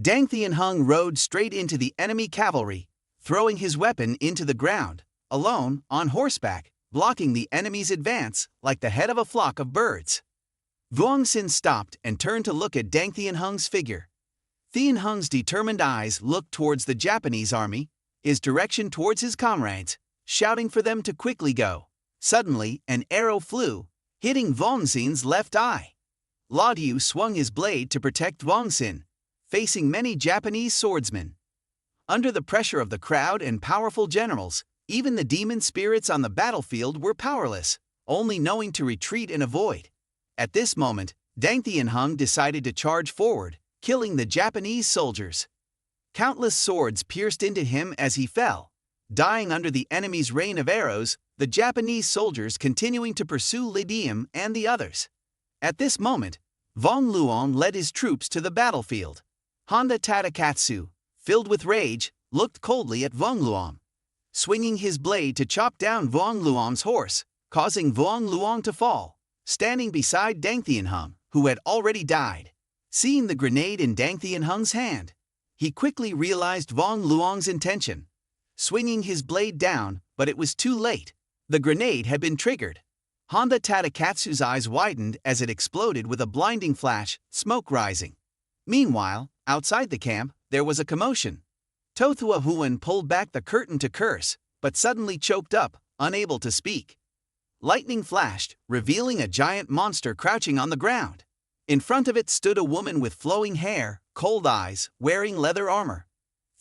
Dang Hung rode straight into the enemy cavalry, throwing his weapon into the ground, alone, on horseback, blocking the enemy's advance like the head of a flock of birds. Vuongsin stopped and turned to look at Dang Hung's figure. Thien Hung's determined eyes looked towards the Japanese army, his direction towards his comrades, shouting for them to quickly go. Suddenly, an arrow flew, hitting Vuongsin's left eye. Yu swung his blade to protect Vuongsin, facing many Japanese swordsmen. Under the pressure of the crowd and powerful generals, even the demon spirits on the battlefield were powerless, only knowing to retreat and avoid. At this moment, Dang Hung decided to charge forward, killing the Japanese soldiers. Countless swords pierced into him as he fell, dying under the enemy's rain of arrows, the Japanese soldiers continuing to pursue Diem and the others. At this moment, Vong Luong led his troops to the battlefield. Honda Tadakatsu, filled with rage, looked coldly at Vong Luong, swinging his blade to chop down Vong Luong's horse, causing Vong Luong to fall, standing beside Dang Hung, who had already died. Seeing the grenade in Dang Hung's hand, he quickly realized Vong Luong's intention, swinging his blade down, but it was too late. The grenade had been triggered. Honda Tadakatsu's eyes widened as it exploded with a blinding flash, smoke rising. Meanwhile, outside the camp, there was a commotion. Tothua Huan pulled back the curtain to curse, but suddenly choked up, unable to speak. Lightning flashed, revealing a giant monster crouching on the ground. In front of it stood a woman with flowing hair, cold eyes, wearing leather armor.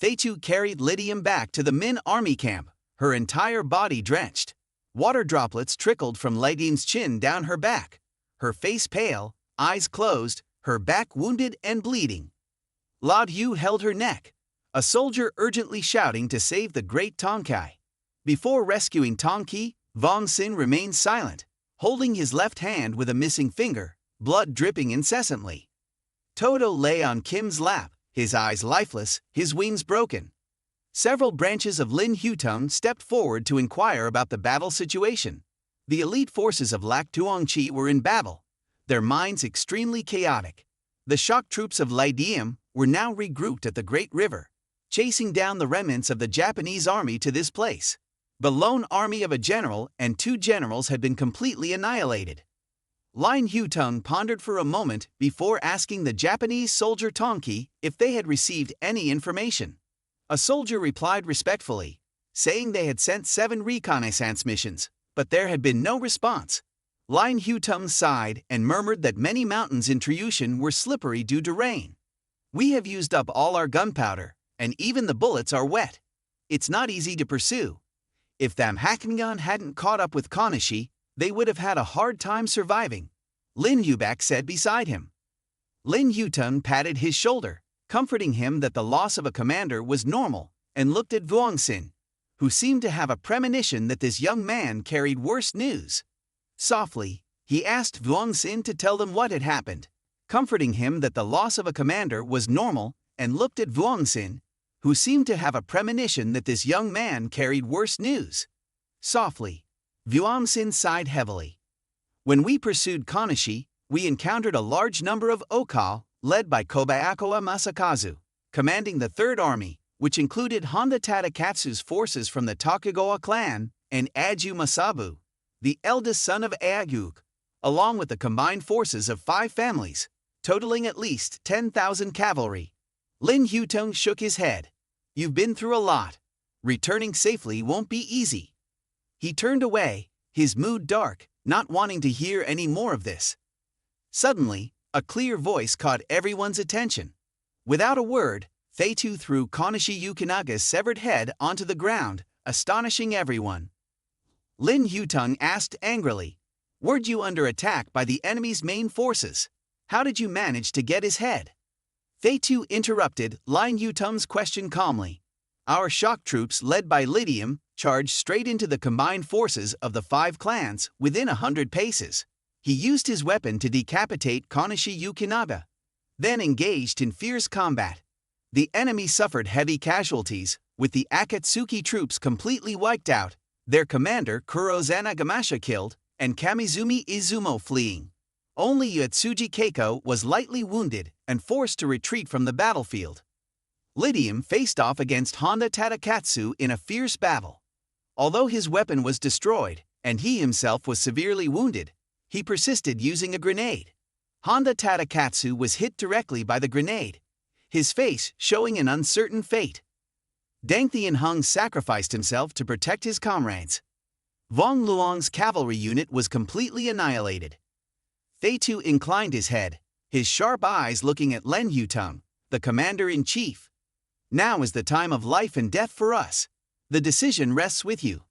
Feitu carried Lydium back to the Min army camp, her entire body drenched. Water droplets trickled from Lydium's chin down her back, her face pale, eyes closed, her back wounded and bleeding. Yu held her neck, a soldier urgently shouting to save the great Tonkai. Before rescuing Tonki, Vuongsin remained silent, holding his left hand with a missing finger, blood dripping incessantly. Toto lay on Kim's lap, his eyes lifeless, his wings broken. Several branches of Lin Hutung stepped forward to inquire about the battle situation. The elite forces of Lak Tuongchi were in battle, their minds extremely chaotic. The shock troops of Diem were now regrouped at the Great River, chasing down the remnants of the Japanese army to this place. The lone army of a general and 2 generals had been completely annihilated. Lin Hutung pondered for a moment before asking the Japanese soldier Tonki if they had received any information. A soldier replied respectfully, saying they had sent 7 reconnaissance missions, but there had been no response. Lin Hutung sighed and murmured that many mountains in Triushan were slippery due to rain. We have used up all our gunpowder, and even the bullets are wet. It's not easy to pursue. If Thamhakngan hadn't caught up with Konishi, they would have had a hard time surviving, Lin Hubak said beside him. Lin Hutung patted his shoulder, comforting him that the loss of a commander was normal, and looked at Vuongsin, who seemed to have a premonition that this young man carried worse news. Softly, he asked Vuongsin to tell them what had happened, comforting him that the loss of a commander was normal, and looked at Vuongsin, who seemed to have a premonition that this young man carried worse news. Softly, Vuongsin sighed heavily. When we pursued Konishi, we encountered a large number of Okal, led by Kobayakoa Masakazu, commanding the 3rd Army, which included Honda Tadakatsu's forces from the Tokugawa clan, and Aju Masabu, the eldest son of Aaguk, along with the combined forces of 5 families, totaling at least 10,000 cavalry. Lin Hutung shook his head. You've been through a lot. Returning safely won't be easy. He turned away, his mood dark, not wanting to hear any more of this. Suddenly, a clear voice caught everyone's attention. Without a word, Feitu threw Konishi Yukinaga's severed head onto the ground, astonishing everyone. Lin Hutung asked angrily, "Weren't you under attack by the enemy's main forces? How did you manage to get his head?" Feitu interrupted Lin Hutung's question calmly. Our shock troops led by Lydium charged straight into the combined forces of the 5 clans within 100 paces. He used his weapon to decapitate Konishi Yukinaga, then engaged in fierce combat. The enemy suffered heavy casualties, with the Akatsuki troops completely wiped out, their commander Kurozana Gamasha killed, and Kamizumi Izumo fleeing. Only Yatsuji Keiko was lightly wounded and forced to retreat from the battlefield. Diem faced off against Honda Tadakatsu in a fierce battle. Although his weapon was destroyed, and he himself was severely wounded, he persisted using a grenade. Honda Tadakatsu was hit directly by the grenade, his face showing an uncertain fate. Diem Than sacrificed himself to protect his comrades. Vong Luong's cavalry unit was completely annihilated. Feitu inclined his head, his sharp eyes looking at Len Yutong, the commander-in-chief. Now is the time of life and death for us. The decision rests with you.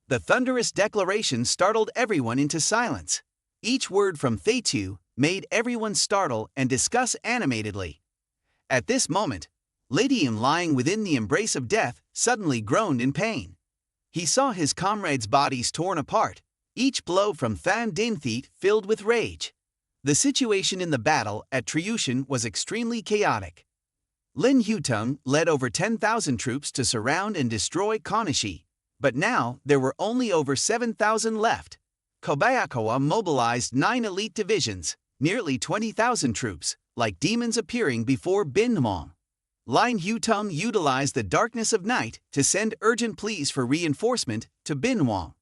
The thunderous declaration startled everyone into silence. Each word from Feitu made everyone startle and discuss animatedly. At this moment, Diem, lying within the embrace of death, suddenly groaned in pain. He saw his comrades' bodies torn apart, each blow from Than Diem Than filled with rage. The situation in the battle at Triushan was extremely chaotic. Lin Hutong led over 10,000 troops to surround and destroy Konishi, but now there were only over 7,000 left. Kobayakawa mobilized 9 elite divisions, nearly 20,000 troops, like demons appearing before Bin Hmong. Lin Hutong utilized the darkness of night to send urgent pleas for reinforcement to Bin Hmong,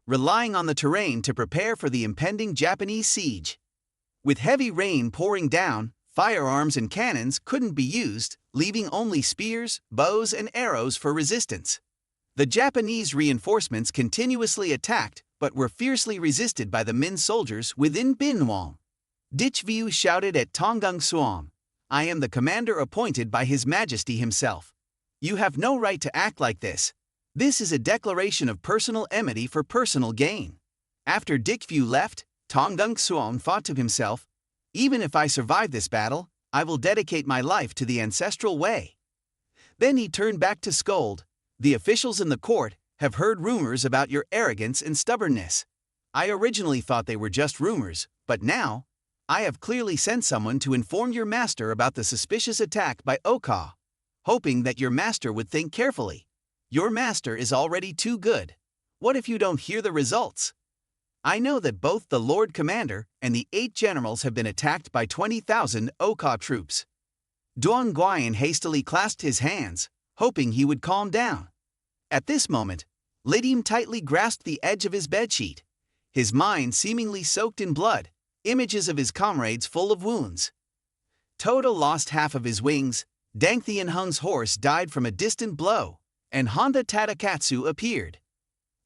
relying on the terrain to prepare for the impending Japanese siege. With heavy rain pouring down, firearms and cannons couldn't be used, leaving only spears, bows, and arrows for resistance. The Japanese reinforcements continuously attacked but were fiercely resisted by the Min soldiers within Bin Hmong. Dichviu shouted at Tonggung Suam, "I am the commander appointed by His Majesty himself. You have no right to act like this. This is a declaration of personal enmity for personal gain." After Dichviu left, Tonggung Suam thought to himself, "Even if I survive this battle, I will dedicate my life to the ancestral way." Then he turned back to scold, "The officials in the court have heard rumors about your arrogance and stubbornness. I originally thought they were just rumors, but now, I have clearly sent someone to inform your master about the suspicious attack by Oka, hoping that your master would think carefully. Your master is already too good. What if you don't hear the results? I know that both the Lord Commander and the 8 generals have been attacked by 20,000 Oka troops." Duan Guiyan hastily clasped his hands, hoping he would calm down. At this moment, Diem tightly grasped the edge of his bedsheet, his mind seemingly soaked in blood, images of his comrades full of wounds. Toda lost half of his wings, Diem Than's horse died from a distant blow, and Honda Tadakatsu appeared.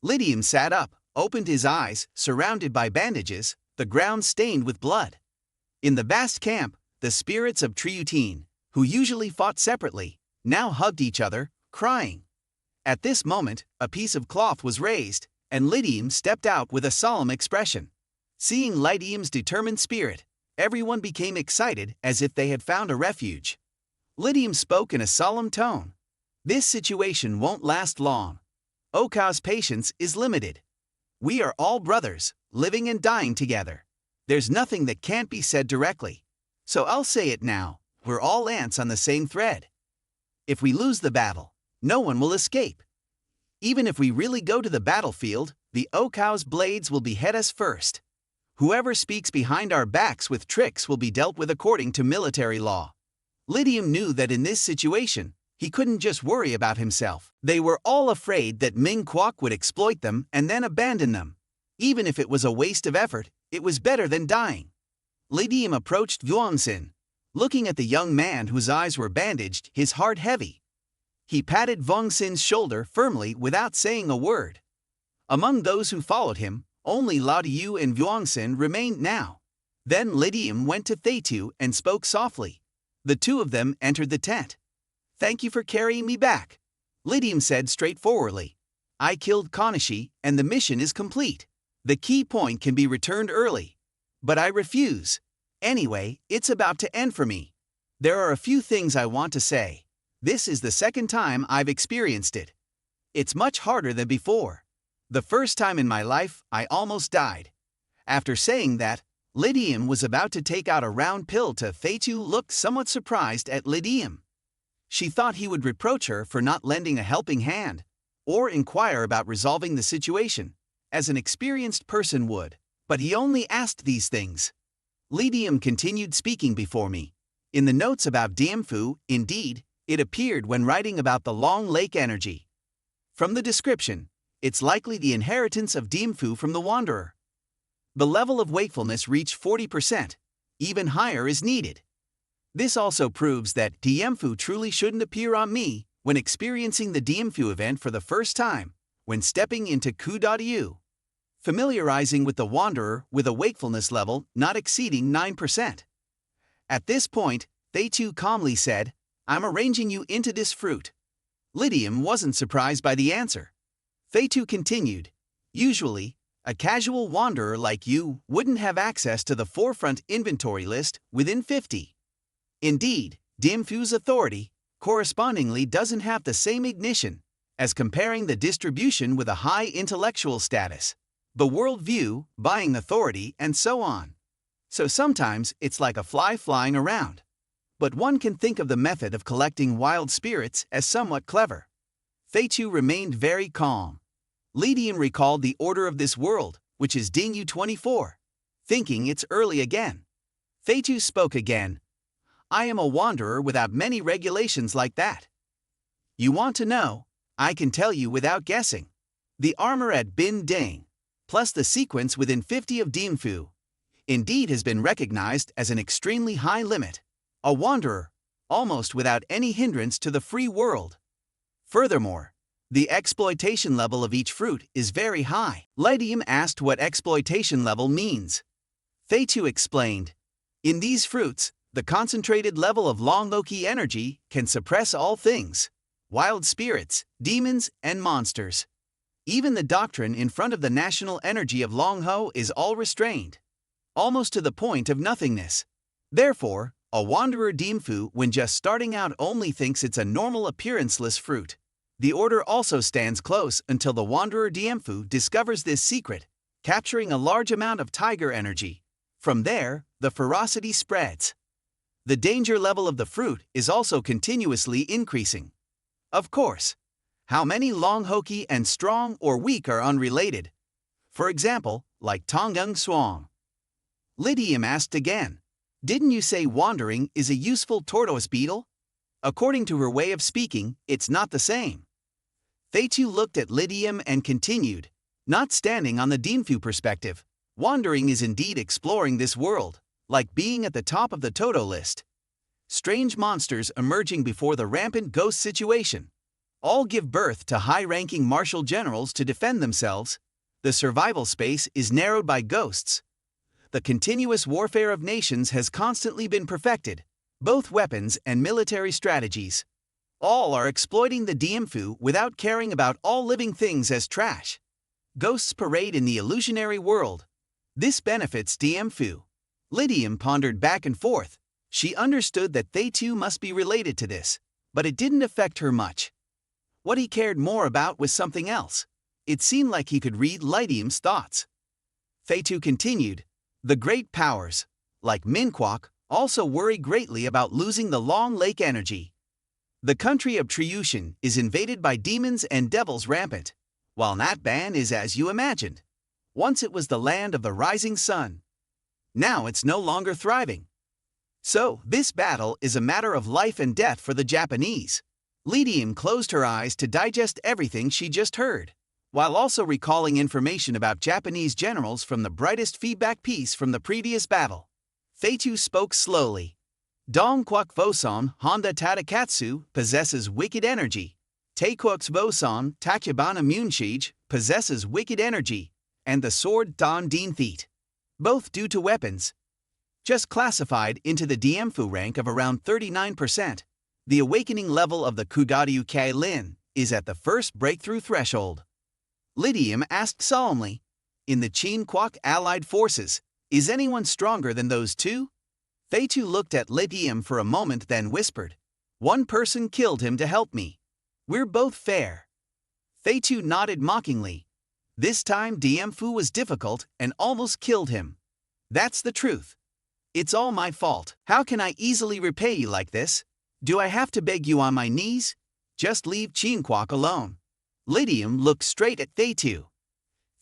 Diem sat up, opened his eyes, surrounded by bandages, the ground stained with blood. In the vast camp, the spirits of Triutin, who usually fought separately, now hugged each other, crying. At this moment, a piece of cloth was raised, and Diem stepped out with a solemn expression. Seeing Diem's determined spirit, everyone became excited as if they had found a refuge. Diem spoke in a solemn tone. "This situation won't last long. Oka's patience is limited. We are all brothers, living and dying together. There's nothing that can't be said directly. So I'll say it now, we're all ants on the same thread. If we lose the battle, no one will escape. Even if we really go to the battlefield, the Oka's blades will behead us first. Whoever speaks behind our backs with tricks will be dealt with according to military law." Diem knew that in this situation, he couldn't just worry about himself. They were all afraid that Ming Kwok would exploit them and then abandon them. Even if it was a waste of effort, it was better than dying. Diem approached Vuongsin, looking at the young man whose eyes were bandaged, his heart heavy. He patted Vuongsin's shoulder firmly without saying a word. Among those who followed him, only Lao Yu and Vuongsin remained now. Then Diem went to Feitu and spoke softly. The two of them entered the tent. "Thank you for carrying me back," Diem said straightforwardly. "I killed Konishi, and the mission is complete. The key point can be returned early. But I refuse. Anyway, it's about to end for me. There are a few things I want to say. This is the second time I've experienced it. It's much harder than before. The first time in my life, I almost died." After saying that, Diem was about to take out a round pill to Feitu looked somewhat surprised at Diem. She thought he would reproach her for not lending a helping hand, or inquire about resolving the situation, as an experienced person would, but he only asked these things. Diem continued speaking before me. In the notes about Diem Phu, indeed, It appeared when writing about the Long Lake energy. From the description, it's likely the inheritance of Diem Phu from the Wanderer. The level of wakefulness reached 40%. Even higher is needed. This also proves that Diem Phu truly shouldn't appear on me when experiencing the Diem Phu event for the first time, when stepping into Ku.yu. Familiarizing with the Wanderer with a wakefulness level not exceeding 9%. At this point, Thaytu calmly said, "I'm arranging you into this fruit." Lydium wasn't surprised by the answer. Thaytu continued, "Usually, a casual wanderer like you wouldn't have access to the forefront inventory list within 50. Indeed, Diem Phu's authority correspondingly doesn't have the same ignition as comparing the distribution with a high intellectual status, the world view, buying authority, and so on. So sometimes it's like a fly flying around. But one can think of the method of collecting wild spirits as somewhat clever." Thaytu remained very calm. Lydium recalled the order of this world, which is Dingyu 24, thinking it's early again. Thaytu spoke again. "I am a wanderer without many regulations like that. You want to know? I can tell you without guessing. The armor at Bin Dang, plus the sequence within 50 of Diem Phu, indeed has been recognized as an extremely high limit. A wanderer, almost without any hindrance to the free world. Furthermore, the exploitation level of each fruit is very high." Lydium asked what exploitation level means. Thaytu explained, "In these fruits, the concentrated level of Long Loki energy can suppress all things, wild spirits, demons, and monsters. Even the doctrine in front of the national energy of Long Ho is all restrained, almost to the point of nothingness. Therefore, a wanderer Diem Phu when just starting out only thinks it's a normal appearanceless fruit. The order also stands close until the wanderer Diem Phu discovers this secret, capturing a large amount of tiger energy. From there, the ferocity spreads. The danger level of the fruit is also continuously increasing. Of course, how many long hoki and strong or weak are unrelated. For example, like Tongung Swang." Lydium asked again, "Didn't you say wandering is a useful tortoise beetle? According to her way of speaking, it's not the same." Thaytu looked at Lydium and continued, "Not standing on the Diem Phu perspective, wandering is indeed exploring this world, like being at the top of the Toto list. Strange monsters emerging before the rampant ghost situation. All give birth to high-ranking martial generals to defend themselves. The survival space is narrowed by ghosts. The continuous warfare of nations has constantly been perfected, both weapons and military strategies. All are exploiting the Diem Phu without caring about all living things as trash. Ghosts parade in the illusionary world. This benefits Diem Phu." Lydium pondered back and forth. She understood that they too must be related to this, but it didn't affect her much. What he cared more about was something else. It seemed like he could read Lydium's thoughts. Thaytu continued, "The great powers, like Minquak, also worry greatly about losing the Long Lake energy. The country of Triushan is invaded by demons and devils rampant, while Natban is as you imagined. Once it was the land of the rising sun. Now it's no longer thriving. So, this battle is a matter of life and death for the Japanese." Lydium closed her eyes to digest everything she just heard, while also recalling information about Japanese generals from the brightest feedback piece from the previous battle. Thaytu spoke slowly. "Dong Kwak Voson Honda Tadakatsu possesses wicked energy. Taekwaks Voson Takubana Munshij possesses wicked energy, and the sword Don Dien Theet. Both due to weapons. Just classified into the Diem Phu rank of around 39%. The awakening level of the Kudadu Kai Lin is at the first breakthrough threshold." Lydium asked solemnly, "In the Chin Kwak allied forces, is anyone stronger than those two?" Thaytu looked at Lydium for a moment then whispered, "One person killed him to help me. We're both fair." Thaytu nodded mockingly. "This time Diem Phu was difficult and almost killed him. That's the truth. It's all my fault. How can I easily repay you like this? Do I have to beg you on my knees? Just leave Chinquak alone." Lydium looked straight at Thaytu.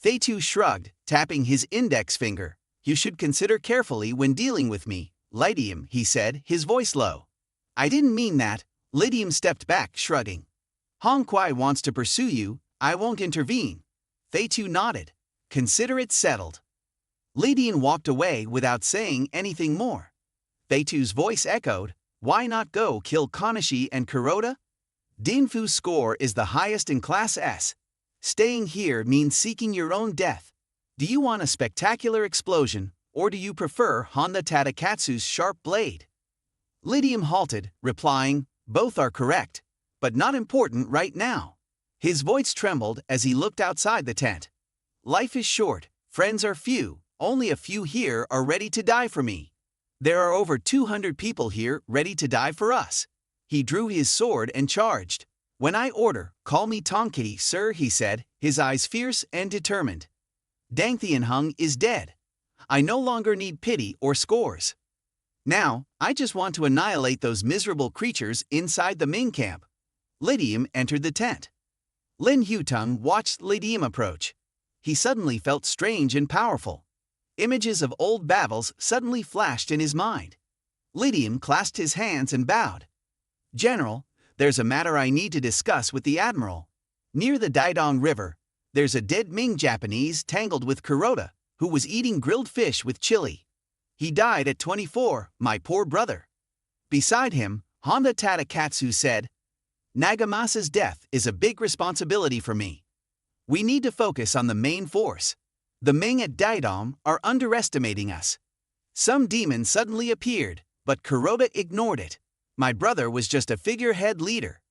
Thaytu shrugged, tapping his index finger. "You should consider carefully when dealing with me, Lydium," he said, his voice low. "I didn't mean that," Lydium stepped back, shrugging. Hong Kwai wants to pursue you, I won't intervene. Feitu nodded. Consider it settled. Lydian walked away without saying anything more. Feitu's voice echoed, why not go kill Kanashi and Kuroda? Diem Phu's score is the highest in Class S. Staying here means seeking your own death. Do you want a spectacular explosion, or do you prefer Honda Tadakatsu's sharp blade? Lydium halted, replying, both are correct, but not important right now. His voice trembled as he looked outside the tent. Life is short, friends are few, only a few here are ready to die for me. There are over 200 people here ready to die for us. He drew his sword and charged. When I order, call me Tonkei, sir, he said, his eyes fierce and determined. Dang Hung is dead. I no longer need pity or scores. Now, I just want to annihilate those miserable creatures inside the Ming camp. Lydium entered the tent. Lin Hutung watched Lydium approach. He suddenly felt strange and powerful. Images of old battles suddenly flashed in his mind. Lydium clasped his hands and bowed. General, there's a matter I need to discuss with the Admiral. Near the Daidong River, there's a dead Ming Japanese tangled with Kuroda, who was eating grilled fish with chili. He died at 24, my poor brother. Beside him, Honda Tadakatsu said, Nagamasa's death is a big responsibility for me. We need to focus on the main force. The Ming at Daidong are underestimating us. Some demon suddenly appeared, but Kuroda ignored it. My brother was just a figurehead leader.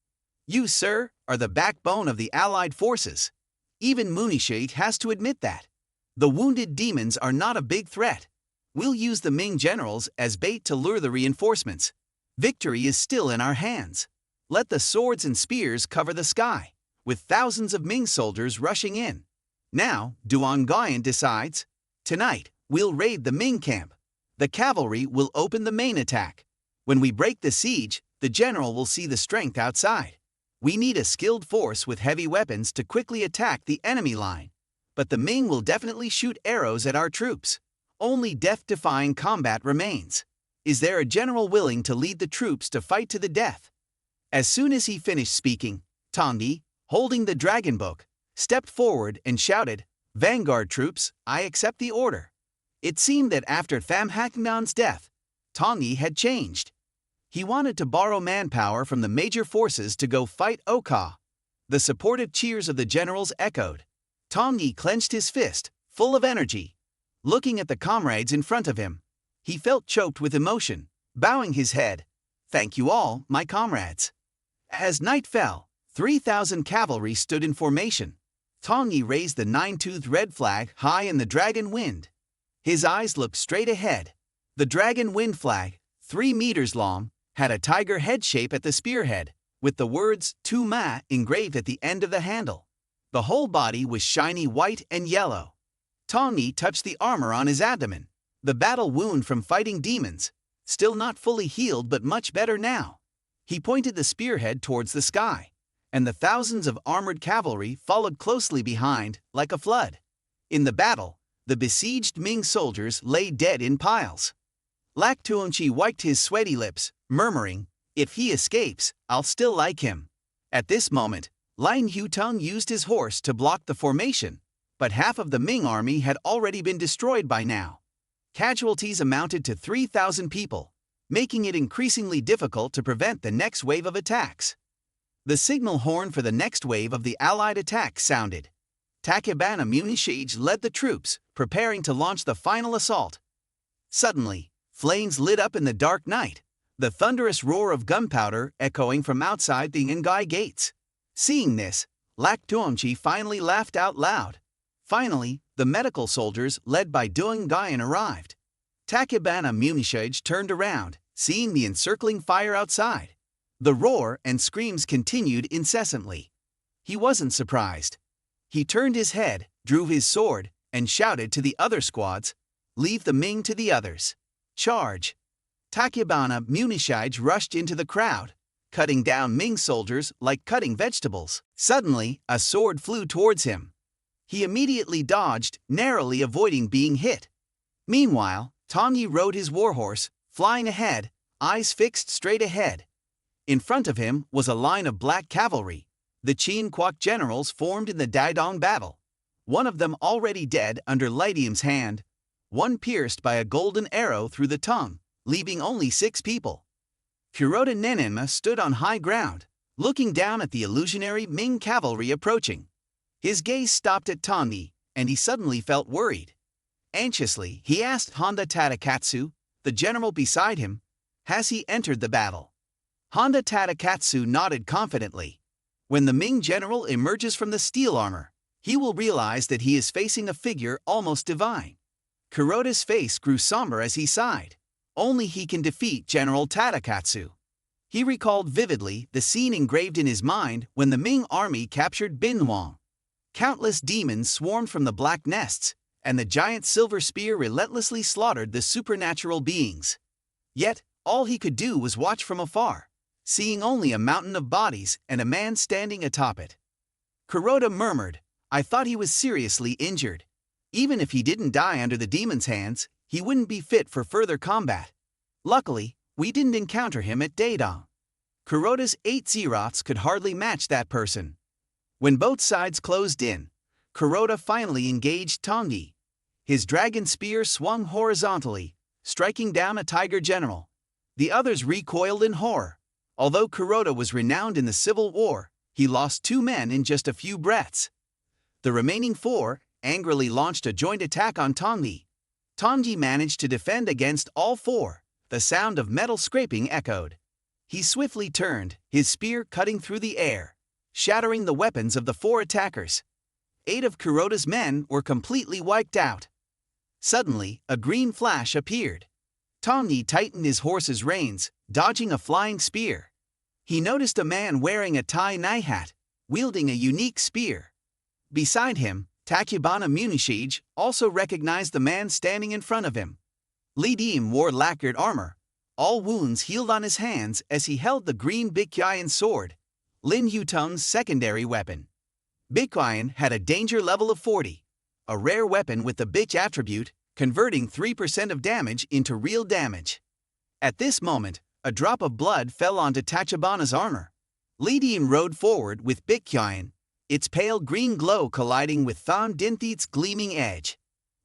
You, sir, are the backbone of the Allied forces. Even Munishige has to admit that. The wounded demons are not a big threat. We'll use the Ming generals as bait to lure the reinforcements. Victory is still in our hands. Let the swords and spears cover the sky, with thousands of Ming soldiers rushing in. Now, Duan Guyan decides. Tonight, we'll raid the Ming camp. The cavalry will open the main attack. When we break the siege, the general will see the strength outside. We need a skilled force with heavy weapons to quickly attack the enemy line. But the Ming will definitely shoot arrows at our troops. Only death-defying combat remains. Is there a general willing to lead the troops to fight to the death? As soon as he finished speaking, Tongyi, holding the dragon book, stepped forward and shouted, Vanguard troops, I accept the order. It seemed that after Pham Haknan's death, Tongyi had changed. He wanted to borrow manpower from the major forces to go fight Oka. The supportive cheers of the generals echoed. Tongyi clenched his fist, full of energy. Looking at the comrades in front of him, he felt choked with emotion, bowing his head. Thank you all, my comrades. As night fell, 3,000 cavalry stood in formation. Tongyi raised the nine-toothed red flag high in the dragon wind. His eyes looked straight ahead. The dragon wind flag, 3 meters long, had a tiger head shape at the spearhead, with the words Tu Ma engraved at the end of the handle. The whole body was shiny white and yellow. Tongyi touched the armor on his abdomen. The battle wound from fighting demons, still not fully healed but much better now. He pointed the spearhead towards the sky, and the thousands of armored cavalry followed closely behind, like a flood. In the battle, the besieged Ming soldiers lay dead in piles. Lak Tuomchi wiped his sweaty lips, murmuring, If he escapes, I'll still like him. At this moment, Lin Hutung used his horse to block the formation, but half of the Ming army had already been destroyed by now. Casualties amounted to 3,000 people, making it increasingly difficult to prevent the next wave of attacks. The signal horn for the next wave of the Allied attack sounded. Tachibana Munishige led the troops, preparing to launch the final assault. Suddenly, flames lit up in the dark night, the thunderous roar of gunpowder echoing from outside the Ngai gates. Seeing this, Lak Tuomchi finally laughed out loud. Finally, the medical soldiers led by Duan Guyan arrived. Tachibana Munishige turned around, seeing the encircling fire outside. The roar and screams continued incessantly. He wasn't surprised. He turned his head, drew his sword, and shouted to the other squads, Leave the Ming to the others. Charge! Tachibana Munishige rushed into the crowd, cutting down Ming soldiers like cutting vegetables. Suddenly, a sword flew towards him. He immediately dodged, narrowly avoiding being hit. Meanwhile, Tongyi rode his warhorse, flying ahead, eyes fixed straight ahead. In front of him was a line of black cavalry. The Qin Kwok generals formed in the Daidong battle. One of them already dead under Lydium's hand, one pierced by a golden arrow through the tongue, leaving only 6 people. Kuroda Nenenma stood on high ground, looking down at the illusionary Ming cavalry approaching. His gaze stopped at Tandi, and he suddenly felt worried. Anxiously, he asked Honda Tadakatsu, the general beside him, "Has he entered the battle?" Honda Tadakatsu nodded confidently. When the Ming general emerges from the steel armor, he will realize that he is facing a figure almost divine. Kuroda's face grew somber as he sighed. Only he can defeat General Tadakatsu. He recalled vividly the scene engraved in his mind when the Ming army captured Binhuang. Countless demons swarmed from the black nests, and the giant silver spear relentlessly slaughtered the supernatural beings. Yet, all he could do was watch from afar, seeing only a mountain of bodies and a man standing atop it. Kuroda murmured, "I thought he was seriously injured. Even if he didn't die under the demon's hands, he wouldn't be fit for further combat. Luckily, we didn't encounter him at Daidong." Kuroda's 8 zeroths could hardly match that person. When both sides closed in, Kuroda finally engaged Tongyi. His dragon spear swung horizontally, striking down a tiger general. The others recoiled in horror. Although Kuroda was renowned in the Civil War, he lost 2 men in just a few breaths. The remaining 4 angrily launched a joint attack on Tongyi. Tongyi managed to defend against all 4. The sound of metal scraping echoed. He swiftly turned, his spear cutting through the air, shattering the weapons of the 4 attackers. 8 of Kuroda's men were completely wiped out. Suddenly, a green flash appeared. Tongyi tightened his horse's reins, dodging a flying spear. He noticed a man wearing a tie nai hat, wielding a unique spear. Beside him, Tachibana Munishige also recognized the man standing in front of him. Li Diem wore lacquered armor. All wounds healed on his hands as he held the green Bikyayan sword, Lin Hutung's secondary weapon. Bikyayan had a danger level of 40, a rare weapon with the Bich attribute, converting 3% of damage into real damage. At this moment, a drop of blood fell onto Tachibana's armor. Li Diem rode forward with Bikyayan, its pale green glow colliding with Thon Dintheat's gleaming edge.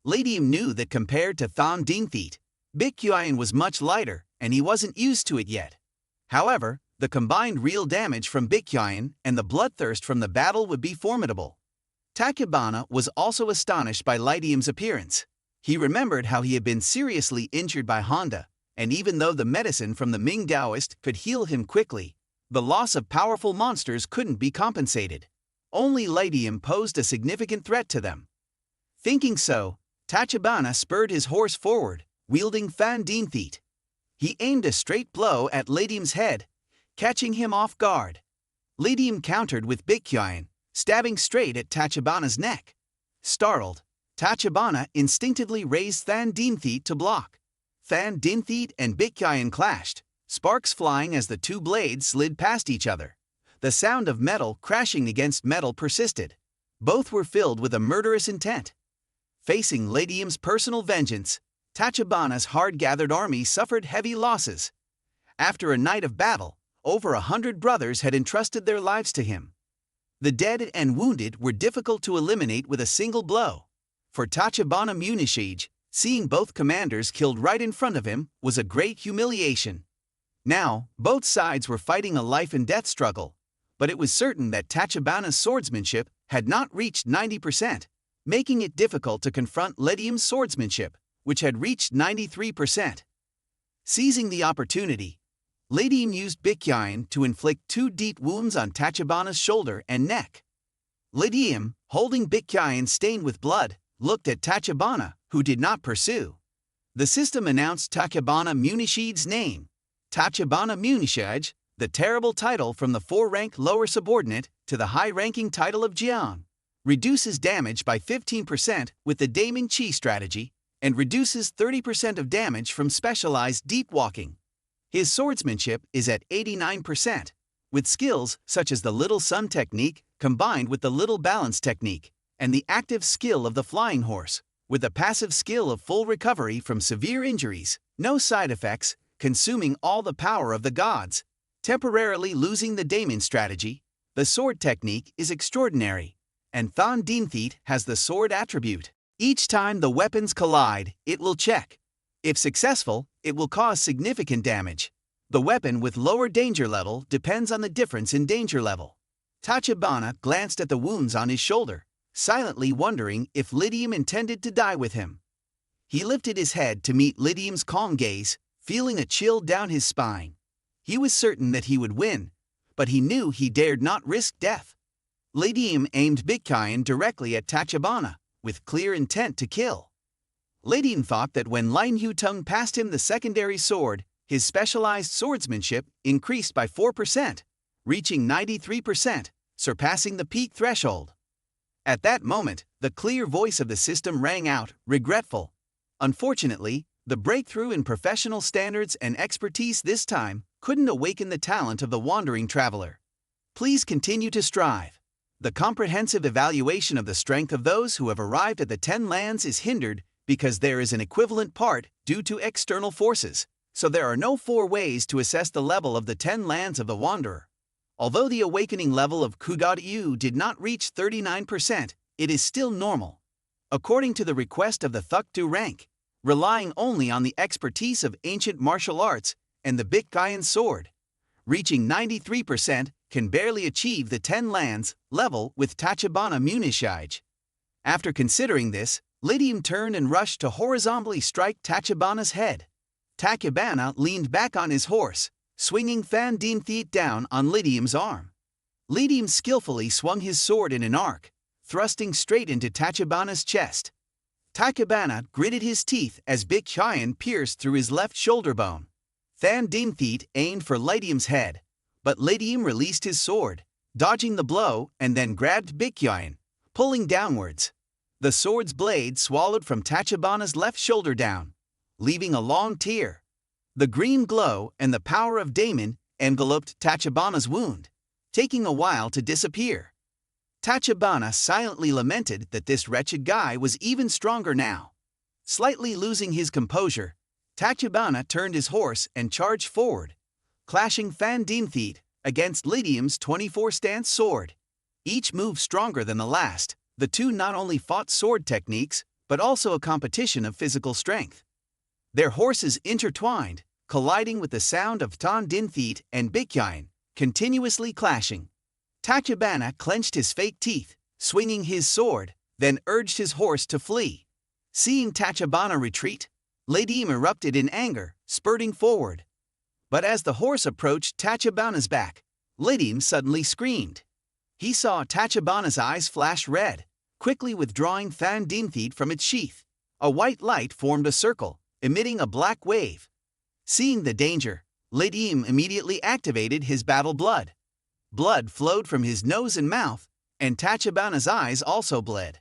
Li Diem knew that compared to Thon Dintheat, Bikyayan was much lighter, and he wasn't used to it yet. However, the combined real damage from Bikyayan and the bloodthirst from the battle would be formidable. Tachibana was also astonished by Li Diem's appearance. He remembered how he had been seriously injured by Honda, and even though the medicine from the Ming Taoist could heal him quickly, the loss of powerful monsters couldn't be compensated. Only Li Diem posed a significant threat to them. Thinking so, Tachibana spurred his horse forward, wielding Fan Dintheat. He aimed a straight blow at Li Diem's head, catching him off guard. Li Diem countered with Bikyayan, stabbing straight at Tachibana's neck. Startled, Tachibana instinctively raised Fan Dintheat to block. Fan Dintheat and Bikyayan clashed, sparks flying as the 2 blades slid past each other. The sound of metal crashing against metal persisted. Both were filled with a murderous intent. Facing Li Diem's personal vengeance, Tachibana's hard-gathered army suffered heavy losses. After a night of battle, over 100 brothers had entrusted their lives to him. The dead and wounded were difficult to eliminate with a single blow. For Tachibana Munishige, seeing both commanders killed right in front of him was a great humiliation. Now, both sides were fighting a life-and-death struggle, but it was certain that Tachibana's swordsmanship had not reached 90%, making it difficult to confront Li Diem's swordsmanship, which had reached 93%. Seizing the opportunity, Li Diem used Bikyayan to inflict 2 deep wounds on Tachibana's shoulder and neck. Li Diem, holding Bikyayan stained with blood, looked at Tachibana, who did not pursue. The system announced Tachibana Munishige's name. Tachibana Munishige, the terrible title from the 4-rank lower subordinate to the high-ranking title of Jiang, reduces damage by 15% with the Daemon Chi strategy, and reduces 30% of damage from specialized deep walking. His swordsmanship is at 89%, with skills such as the Little Sun technique combined with the Little Balance technique, and the active skill of the flying horse, with a passive skill of full recovery from severe injuries, no side effects, consuming all the power of the gods. Temporarily losing the Daemon strategy, the sword technique is extraordinary, and Diem Than has the sword attribute. Each time the weapons collide, it will check. If successful, it will cause significant damage. The weapon with lower danger level depends on the difference in danger level. Tachibana glanced at the wounds on his shoulder, silently wondering if Diem intended to die with him. He lifted his head to meet Diem's calm gaze, feeling a chill down his spine. He was certain that he would win, but he knew he dared not risk death. Diem aimed Bitcoin directly at Tachibana, with clear intent to kill. Diem thought that when Lin Hutung passed him the secondary sword, his specialized swordsmanship increased by 4%, reaching 93%, surpassing the peak threshold. At that moment, the clear voice of the system rang out, regretful. Unfortunately, the breakthrough in professional standards and expertise this time couldn't awaken the talent of the wandering traveler. Please continue to strive. The comprehensive evaluation of the strength of those who have arrived at the 10 lands is hindered because there is an equivalent part due to external forces, so there are no 4 ways to assess the level of the 10 lands of the wanderer. Although the awakening level of Kugadyu did not reach 39%, it is still normal. According to the request of the Thukdu rank, relying only on the expertise of ancient martial arts and the Bitcoin sword, reaching 93% can barely achieve the 10 lands level with Tachibana Munishige. After considering this, Diem turned and rushed to horizontally strike Tachibana's head. Tachibana leaned back on his horse, swinging Diem Than down on Diem's arm. Diem skillfully swung his sword in an arc, thrusting straight into Tachibana's chest. Tachibana gritted his teeth as Bitcoin pierced through his left shoulder bone. Diem Than aimed for Diem's head, but Diem released his sword, dodging the blow and then grabbed Bitcoin, pulling downwards. The sword's blade swallowed from Tachibana's left shoulder down, leaving a long tear. The green glow and the power of Daemon enveloped Tachibana's wound, taking a while to disappear. Tachibana silently lamented that this wretched guy was even stronger now. Slightly losing his composure, Tachibana turned his horse and charged forward, clashing Diem Than against Diem's 24-stance sword. Each move stronger than the last, the two not only fought sword techniques, but also a competition of physical strength. Their horses intertwined, colliding with the sound of Diem Than and Bitcoin, continuously clashing. Tachibana clenched his fake teeth, swinging his sword, then urged his horse to flee. Seeing Tachibana retreat, Diem erupted in anger, spurting forward. But as the horse approached Tachibana's back, Diem suddenly screamed. He saw Tachibana's eyes flash red, quickly withdrawing Diem Than from its sheath. A white light formed a circle, emitting a black wave. Seeing the danger, Diem immediately activated his battle blood. Blood flowed from his nose and mouth, and Tachibana's eyes also bled.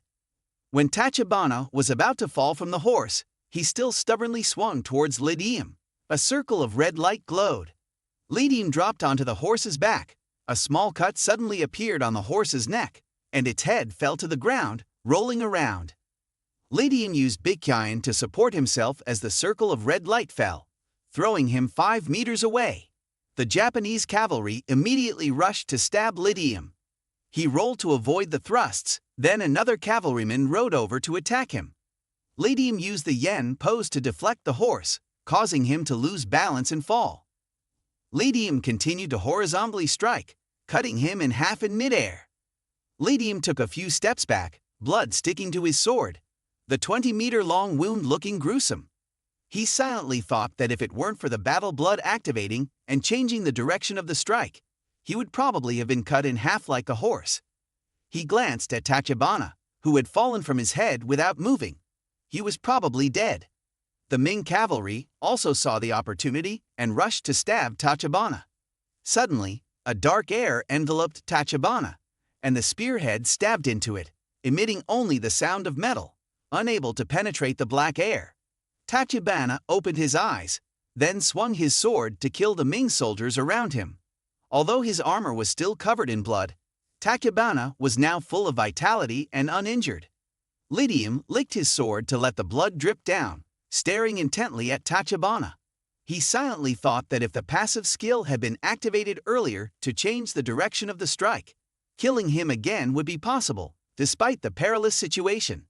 When Tachibana was about to fall from the horse, he still stubbornly swung towards Diem. A circle of red light glowed. Diem dropped onto the horse's back. A small cut suddenly appeared on the horse's neck, and its head fell to the ground, rolling around. Diem used Bitcoin to support himself as the circle of red light fell, throwing him 5 meters away. The Japanese cavalry immediately rushed to stab Diem. He rolled to avoid the thrusts, then another cavalryman rode over to attack him. Diem used the yen pose to deflect the horse, causing him to lose balance and fall. Diem continued to horizontally strike, cutting him in half in midair. Diem took a few steps back, blood sticking to his sword, the 20-meter-long wound looking gruesome. He silently thought that if it weren't for the battle blood activating and changing the direction of the strike, he would probably have been cut in half like a horse. He glanced at Tachibana, who had fallen from his head without moving. He was probably dead. The Ming cavalry also saw the opportunity and rushed to stab Tachibana. Suddenly, a dark air enveloped Tachibana, and the spearhead stabbed into it, emitting only the sound of metal, unable to penetrate the black air. Tachibana opened his eyes, then swung his sword to kill the Ming soldiers around him. Although his armor was still covered in blood, Tachibana was now full of vitality and uninjured. Diem licked his sword to let the blood drip down, staring intently at Tachibana. He silently thought that if the passive skill had been activated earlier to change the direction of the strike, killing him again would be possible, despite the perilous situation.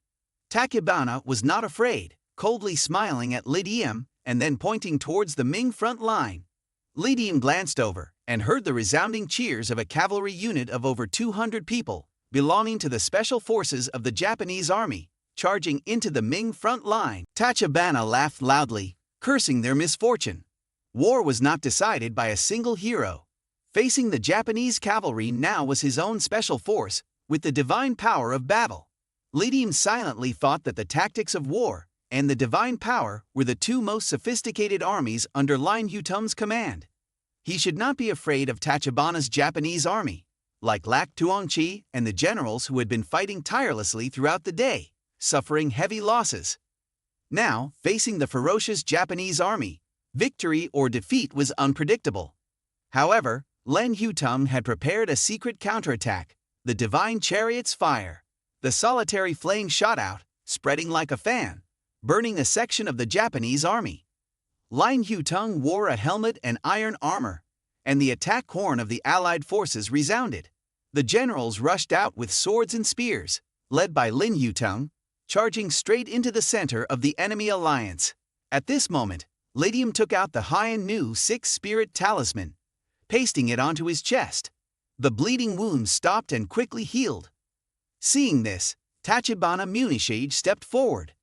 Tachibana was not afraid, coldly smiling at Diem and then pointing towards the Ming front line. Diem glanced over and heard the resounding cheers of a cavalry unit of over 200 people, belonging to the special forces of the Japanese army, charging into the Ming front line. Tachibana laughed loudly, cursing their misfortune. War was not decided by a single hero. Facing the Japanese cavalry now was his own special force, with the divine power of battle. Diem silently thought that the tactics of war and the divine power were the two most sophisticated armies under Lin Hutum's command. He should not be afraid of Tachibana's Japanese army, like Lak Tuongchi and the generals who had been fighting tirelessly throughout the day, suffering heavy losses. Now, facing the ferocious Japanese army, victory or defeat was unpredictable. However, Lin Hutum had prepared a secret counterattack, the divine chariot's fire. The solitary flame shot out, spreading like a fan, burning a section of the Japanese army. Lin Hutum wore a helmet and iron armor, and the attack horn of the Allied forces resounded. The generals rushed out with swords and spears, led by Lin Hutum, charging straight into the center of the enemy alliance. At this moment, Diem took out the Hien Nu six-spirit talisman, pasting it onto his chest. The bleeding wound stopped and quickly healed. Seeing this, Tachibana Munishige stepped forward.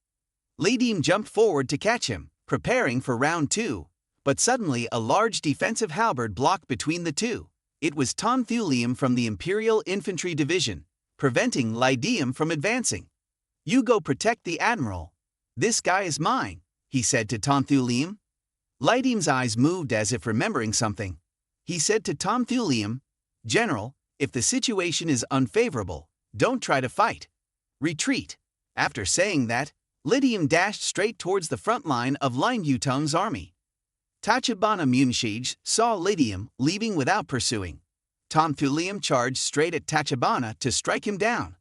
Diem jumped forward to catch him, preparing for round 2, but suddenly a large defensive halberd blocked between the two. It was Tanthulium from the Imperial Infantry Division, preventing Diem from advancing. "You go protect the Admiral. This guy is mine," he said to Tanthulium. Diem's eyes moved as if remembering something. He said to Tanthulium, "General, if the situation is unfavorable, don't try to fight. Retreat." After saying that, Diem dashed straight towards the front line of Lin Hutum's army. Tachibana Munishige saw Diem leaving without pursuing. Tanthulium charged straight at Tachibana to strike him down.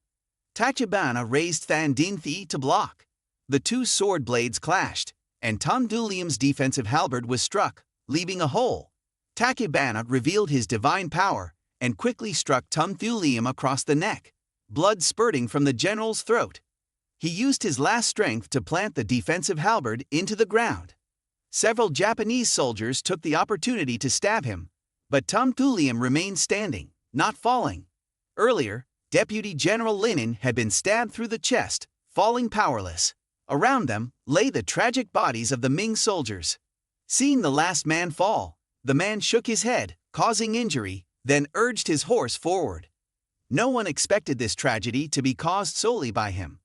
Tachibana raised Than Dien Thi to block. The two sword blades clashed, and Tanthulium's defensive halberd was struck, leaving a hole. Tachibana revealed his divine power and quickly struck Tanthulium across the neck, blood spurting from the general's throat. He used his last strength to plant the defensive halberd into the ground. Several Japanese soldiers took the opportunity to stab him, but Tanthulium remained standing, not falling. Earlier, Deputy General Linen had been stabbed through the chest, falling powerless. Around them lay the tragic bodies of the Ming soldiers. Seeing the last man fall, the man shook his head, causing injury, then urged his horse forward. No one expected this tragedy to be caused solely by him.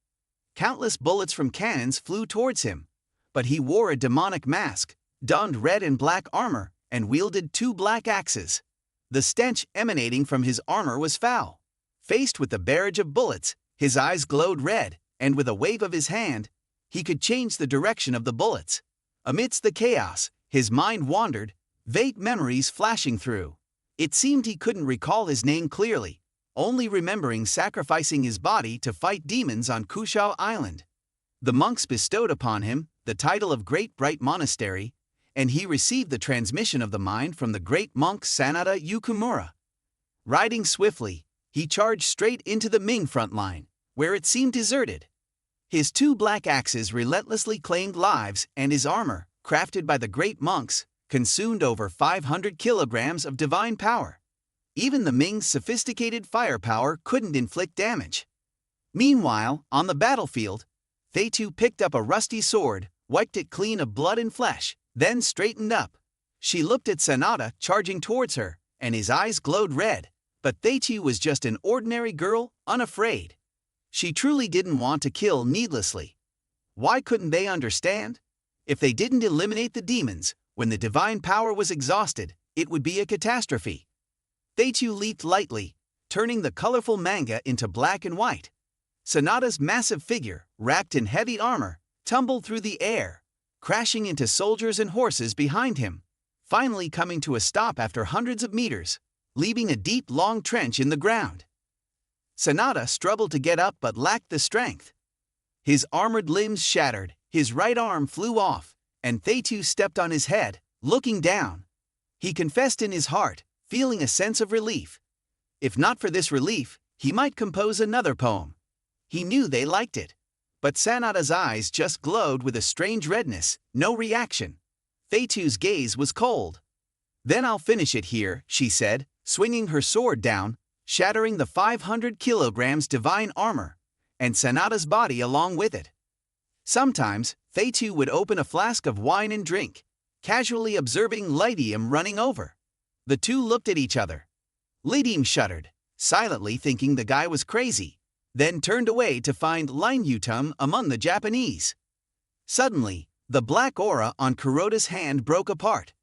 Countless bullets from cannons flew towards him, but he wore a demonic mask, donned red and black armor, and wielded two black axes. The stench emanating from his armor was foul. Faced with the barrage of bullets, his eyes glowed red, and with a wave of his hand, he could change the direction of the bullets. Amidst the chaos, his mind wandered, vague memories flashing through. It seemed he couldn't recall his name clearly, only remembering sacrificing his body to fight demons on Kushao Island. The monks bestowed upon him the title of Great Bright Monastery, and he received the transmission of the mind from the great monk Sanada Yukumura. Riding swiftly, he charged straight into the Ming front line, where it seemed deserted. His two black axes relentlessly claimed lives, and his armor, crafted by the great monks, consumed over 500 kilograms of divine power. Even the Ming's sophisticated firepower couldn't inflict damage. Meanwhile, on the battlefield, Feitu picked up a rusty sword, wiped it clean of blood and flesh, then straightened up. She looked at Sanada charging towards her, and his eyes glowed red, but Feitu was just an ordinary girl, unafraid. She truly didn't want to kill needlessly. Why couldn't they understand? If they didn't eliminate the demons, when the divine power was exhausted, it would be a catastrophe. Feitu leaped lightly, turning the colorful manga into black and white. Sanada's massive figure, wrapped in heavy armor, tumbled through the air, crashing into soldiers and horses behind him, finally coming to a stop after hundreds of meters, leaving a deep, long trench in the ground. Sanada struggled to get up but lacked the strength. His armored limbs shattered, his right arm flew off, and Feitu stepped on his head, Looking down, he confessed in his heart, feeling a sense of relief. If not for this relief, he might compose another poem. He knew they liked it. But Sanada's eyes just glowed with a strange redness, no reaction. Feitu's gaze was cold. Then I'll finish it here, she said, swinging her sword down, shattering the 500 kilograms divine armor, and Sanada's body along with it. Sometimes, Feitu would open a flask of wine and drink, casually observing Lydium running over. The two looked at each other. Lydium shuddered, silently thinking the guy was crazy, then turned away to find Linyutum among the Japanese. Suddenly, the black aura on Kuroda's hand broke apart.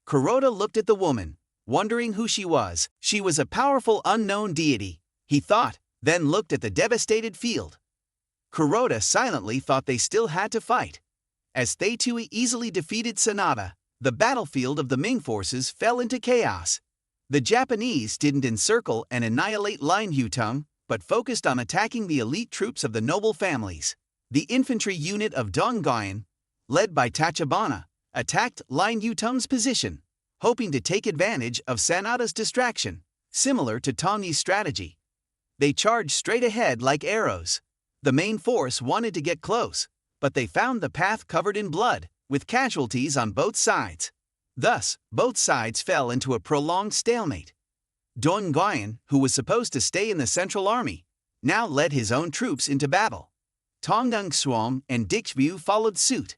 Kuroda looked at the woman, wondering who she was. She was a powerful unknown deity, he thought, then looked at the devastated field. Kuroda silently thought they still had to fight. As Feitui easily defeated Sanada, the battlefield of the Ming forces fell into chaos. The Japanese didn't encircle and annihilate Linyutum, but focused on attacking the elite troops of the noble families. The infantry unit of Dongguan, led by Tachibana, attacked Linyutum's position, hoping to take advantage of Sanada's distraction, similar to Tongyi's strategy. They charged straight ahead like arrows. The main force wanted to get close, but they found the path covered in blood, with casualties on both sides. Thus, both sides fell into a prolonged stalemate. Dongguan, who was supposed to stay in the Central Army, now led his own troops into battle. Tongdung Suom and Dikbu followed suit.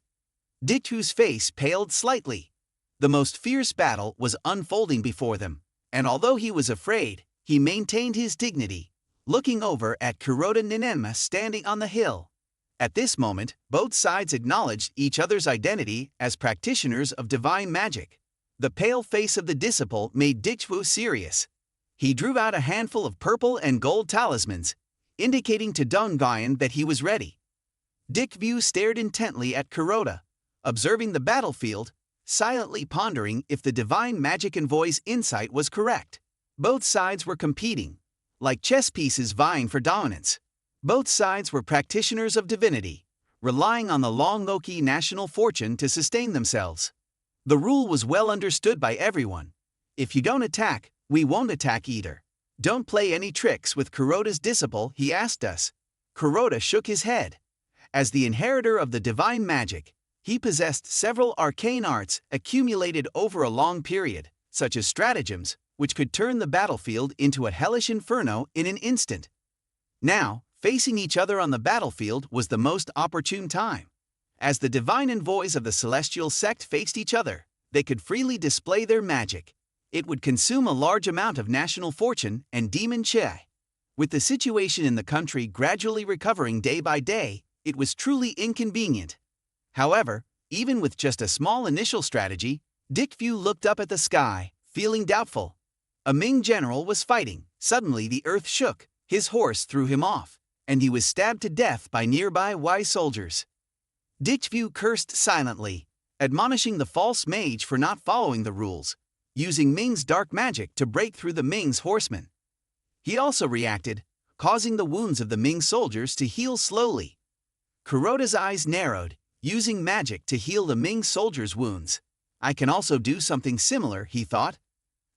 Dikbu's face paled slightly. The most fierce battle was unfolding before them, and although he was afraid, he maintained his dignity, looking over at Kuroda Ninenma standing on the hill. At this moment, both sides acknowledged each other's identity as practitioners of divine magic. The pale face of the disciple made Dikbu serious. He drew out a handful of purple and gold talismans, indicating to Dongguan that he was ready. Dikbu stared intently at Kuroda, observing the battlefield, silently pondering if the divine magic envoy's insight was correct. Both sides were competing, like chess pieces vying for dominance. Both sides were practitioners of divinity, relying on the Longgoki national fortune to sustain themselves. The rule was well understood by everyone. If you don't attack, we won't attack either. Don't play any tricks with Kuroda's disciple, he asked us. Kuroda shook his head. As the inheritor of the divine magic, he possessed several arcane arts accumulated over a long period, such as stratagems, which could turn the battlefield into a hellish inferno in an instant. Now, facing each other on the battlefield was the most opportune time. As the divine envoys of the celestial sect faced each other, they could freely display their magic. It would consume a large amount of national fortune and demon chi. With the situation in the country gradually recovering day by day, it was truly inconvenient. However, even with just a small initial strategy, Dikbu looked up at the sky, feeling doubtful. A Ming general was fighting. Suddenly the earth shook, his horse threw him off, and he was stabbed to death by nearby Wei soldiers. Dikbu cursed silently, admonishing the false mage for not following the rules, using Ming's dark magic to break through the Ming's horsemen. He also reacted, causing the wounds of the Ming soldiers to heal slowly. Kuroda's eyes narrowed, using magic to heal the Ming soldiers' wounds. I can also do something similar, he thought.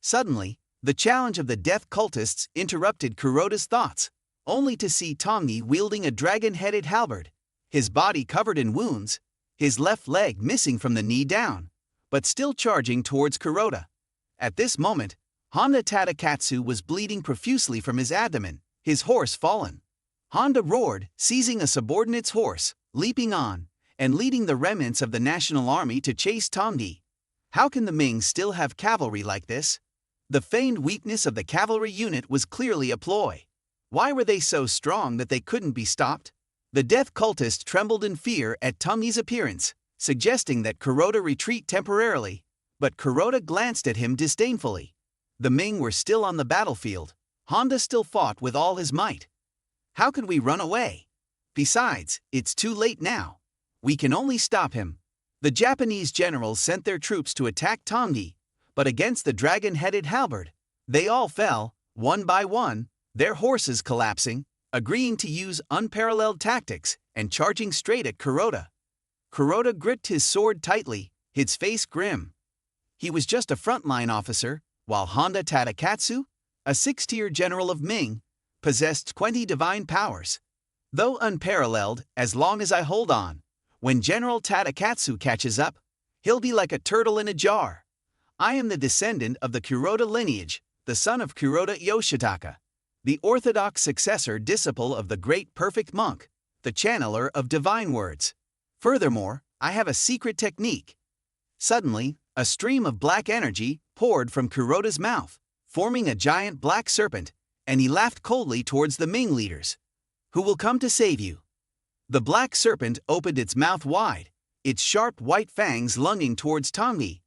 Suddenly, the challenge of the death cultists interrupted Kuroda's thoughts, only to see Tongyi wielding a dragon-headed halberd, his body covered in wounds, his left leg missing from the knee down, but still charging towards Kuroda. At this moment, Honda Tadakatsu was bleeding profusely from his abdomen, his horse fallen. Honda roared, seizing a subordinate's horse, leaping on, and leading the remnants of the National Army to chase Tongyi. How can the Ming still have cavalry like this? The feigned weakness of the cavalry unit was clearly a ploy. Why were they so strong that they couldn't be stopped? The death cultist trembled in fear at Tongyi's appearance, suggesting that Kuroda retreat temporarily, but Kuroda glanced at him disdainfully. The Ming were still on the battlefield. Honda still fought with all his might. How could we run away? Besides, it's too late now. We can only stop him. The Japanese generals sent their troops to attack Tongyi, but against the dragon-headed halberd, they all fell, one by one, their horses collapsing, agreeing to use unparalleled tactics and charging straight at Kuroda. Kuroda gripped his sword tightly, his face grim. He was just a frontline officer, while Honda Tadakatsu, a 6th-tier general of Ming, possessed 20 divine powers. Though unparalleled, as long as I hold on, when General Tadakatsu catches up, he'll be like a turtle in a jar. I am the descendant of the Kuroda lineage, the son of Kuroda Yoshitaka, the orthodox successor disciple of the great perfect monk, the channeler of divine words. Furthermore, I have a secret technique. Suddenly, a stream of black energy poured from Kuroda's mouth, forming a giant black serpent, and he laughed coldly towards the Ming leaders. Who will come to save you? The black serpent opened its mouth wide, its sharp white fangs lunging towards Tongyi.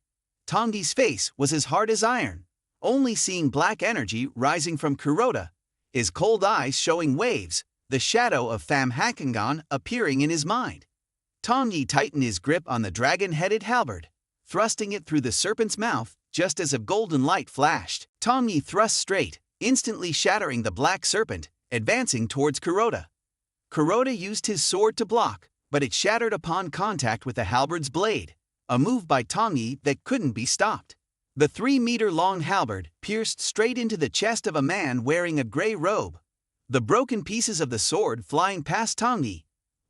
Tongyi's face was as hard as iron, only seeing black energy rising from Kuroda, his cold eyes showing waves, the shadow of Pham Hakangan appearing in his mind. Tongyi tightened his grip on the dragon-headed halberd, thrusting it through the serpent's mouth just as a golden light flashed. Tongyi thrust straight, instantly shattering the black serpent, advancing towards Kuroda. Kuroda used his sword to block, but it shattered upon contact with the halberd's blade, a move by Tongyi that couldn't be stopped. The 3-meter-long halberd pierced straight into the chest of a man wearing a gray robe, the broken pieces of the sword flying past Tongyi,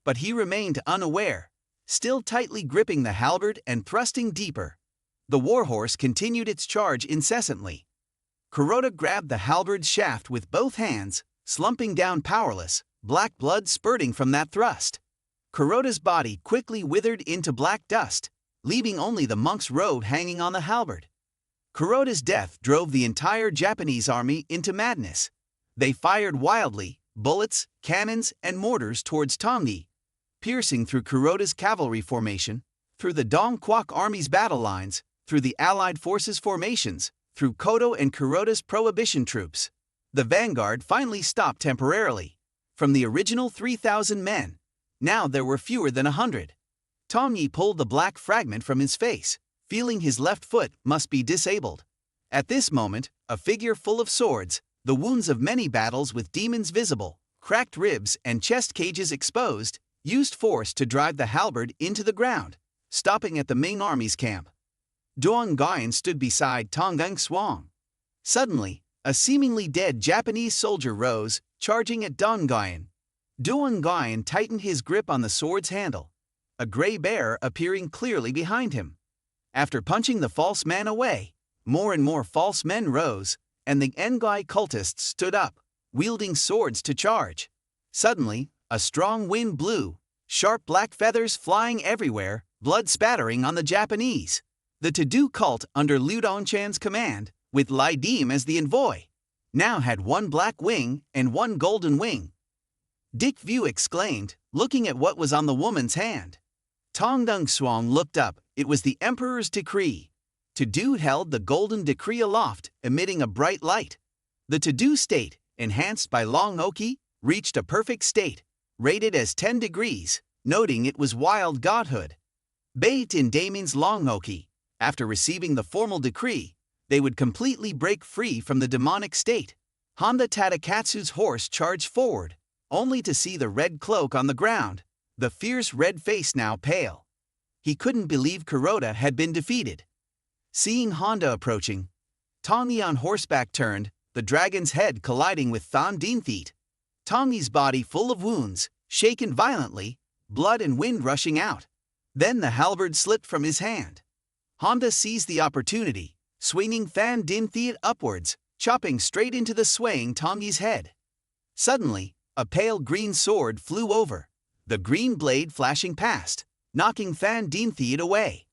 but he remained unaware, still tightly gripping the halberd and thrusting deeper. The warhorse continued its charge incessantly. Kuroda grabbed the halberd's shaft with both hands, slumping down powerless, black blood spurting from that thrust. Kuroda's body quickly withered into black dust, leaving only the monk's robe hanging on the halberd. Kuroda's death drove the entire Japanese army into madness. They fired wildly, bullets, cannons, and mortars towards Tongyi, piercing through Kuroda's cavalry formation, through the Dong Quoc army's battle lines, through the Allied forces' formations, through Kodo and Kuroda's prohibition troops. The vanguard finally stopped temporarily. From the original 3,000 men, now there were fewer than 100. Tongyi pulled the black fragment from his face, feeling his left foot must be disabled. At this moment, a figure full of swords, the wounds of many battles with demons visible, cracked ribs and chest cages exposed, used force to drive the halberd into the ground, stopping at the Ming army's camp. Duong Guian stood beside Tongang Swang. Suddenly, a seemingly dead Japanese soldier rose, charging at Duong Guian. Duong Guian tightened his grip on the sword's handle, a gray bear appearing clearly behind him. After punching the false man away, more and more false men rose, and the Ngai cultists stood up, wielding swords to charge. Suddenly, a strong wind blew, sharp black feathers flying everywhere, blood spattering on the Japanese. The To-Do cult under Liu Donchan's command, with Lai Dim as the envoy, now had one black wing and one golden wing. Dick View exclaimed, looking at what was on the woman's hand. Tongdung Swang looked up. It was the Emperor's decree. To-Do held the golden decree aloft, emitting a bright light. The To-Do state, enhanced by Long Oki, reached a perfect state, rated as 10 degrees, noting it was wild godhood. Bait in Damon's Long Oki, after receiving the formal decree, they would completely break free from the demonic state. Honda Tadakatsu's horse charged forward, only to see the red cloak on the ground, the fierce red face now pale. He couldn't believe Kuroda had been defeated. Seeing Honda approaching, Tongyi on horseback turned, the dragon's head colliding with Than Dien feet. Tongyi's body full of wounds, shaken violently, blood and wind rushing out. Then the halberd slipped from his hand. Honda seized the opportunity, swinging Than Dien feet upwards, chopping straight into the swaying Tongyi's head. Suddenly, a pale green sword flew over, the green blade flashing past, knocking Than Dien feet away.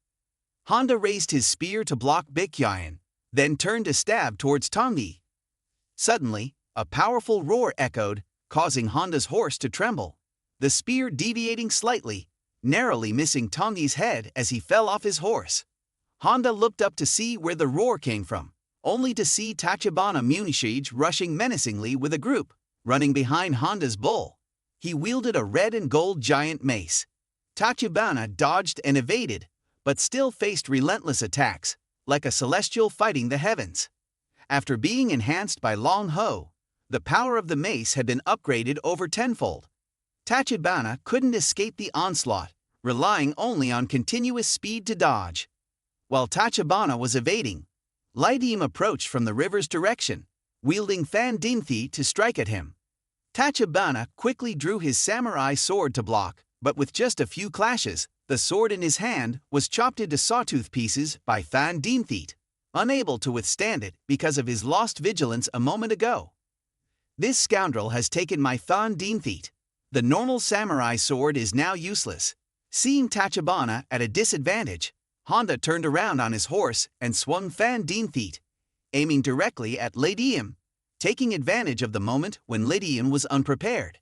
Honda raised his spear to block Baekhyun, then turned to stab towards Tongyi. Suddenly, a powerful roar echoed, causing Honda's horse to tremble, the spear deviating slightly, narrowly missing Tongyi's head as he fell off his horse. Honda looked up to see where the roar came from, only to see Tachibana Munishige rushing menacingly with a group, running behind Honda's bull. He wielded a red and gold giant mace. Tachibana dodged and evaded, but still faced relentless attacks, like a celestial fighting the heavens. After being enhanced by Long Ho, the power of the mace had been upgraded over tenfold. Tachibana couldn't escape the onslaught, relying only on continuous speed to dodge. While Tachibana was evading, Diem approached from the river's direction, wielding Than to strike at him. Tachibana quickly drew his samurai sword to block, but with just a few clashes, the sword in his hand was chopped into sawtooth pieces by Than, unable to withstand it because of his lost vigilance a moment ago. This scoundrel has taken my Than. The normal samurai sword is now useless. Seeing Tachibana at a disadvantage, Honda turned around on his horse and swung Than, aiming directly at Diem, taking advantage of the moment when Diem was unprepared.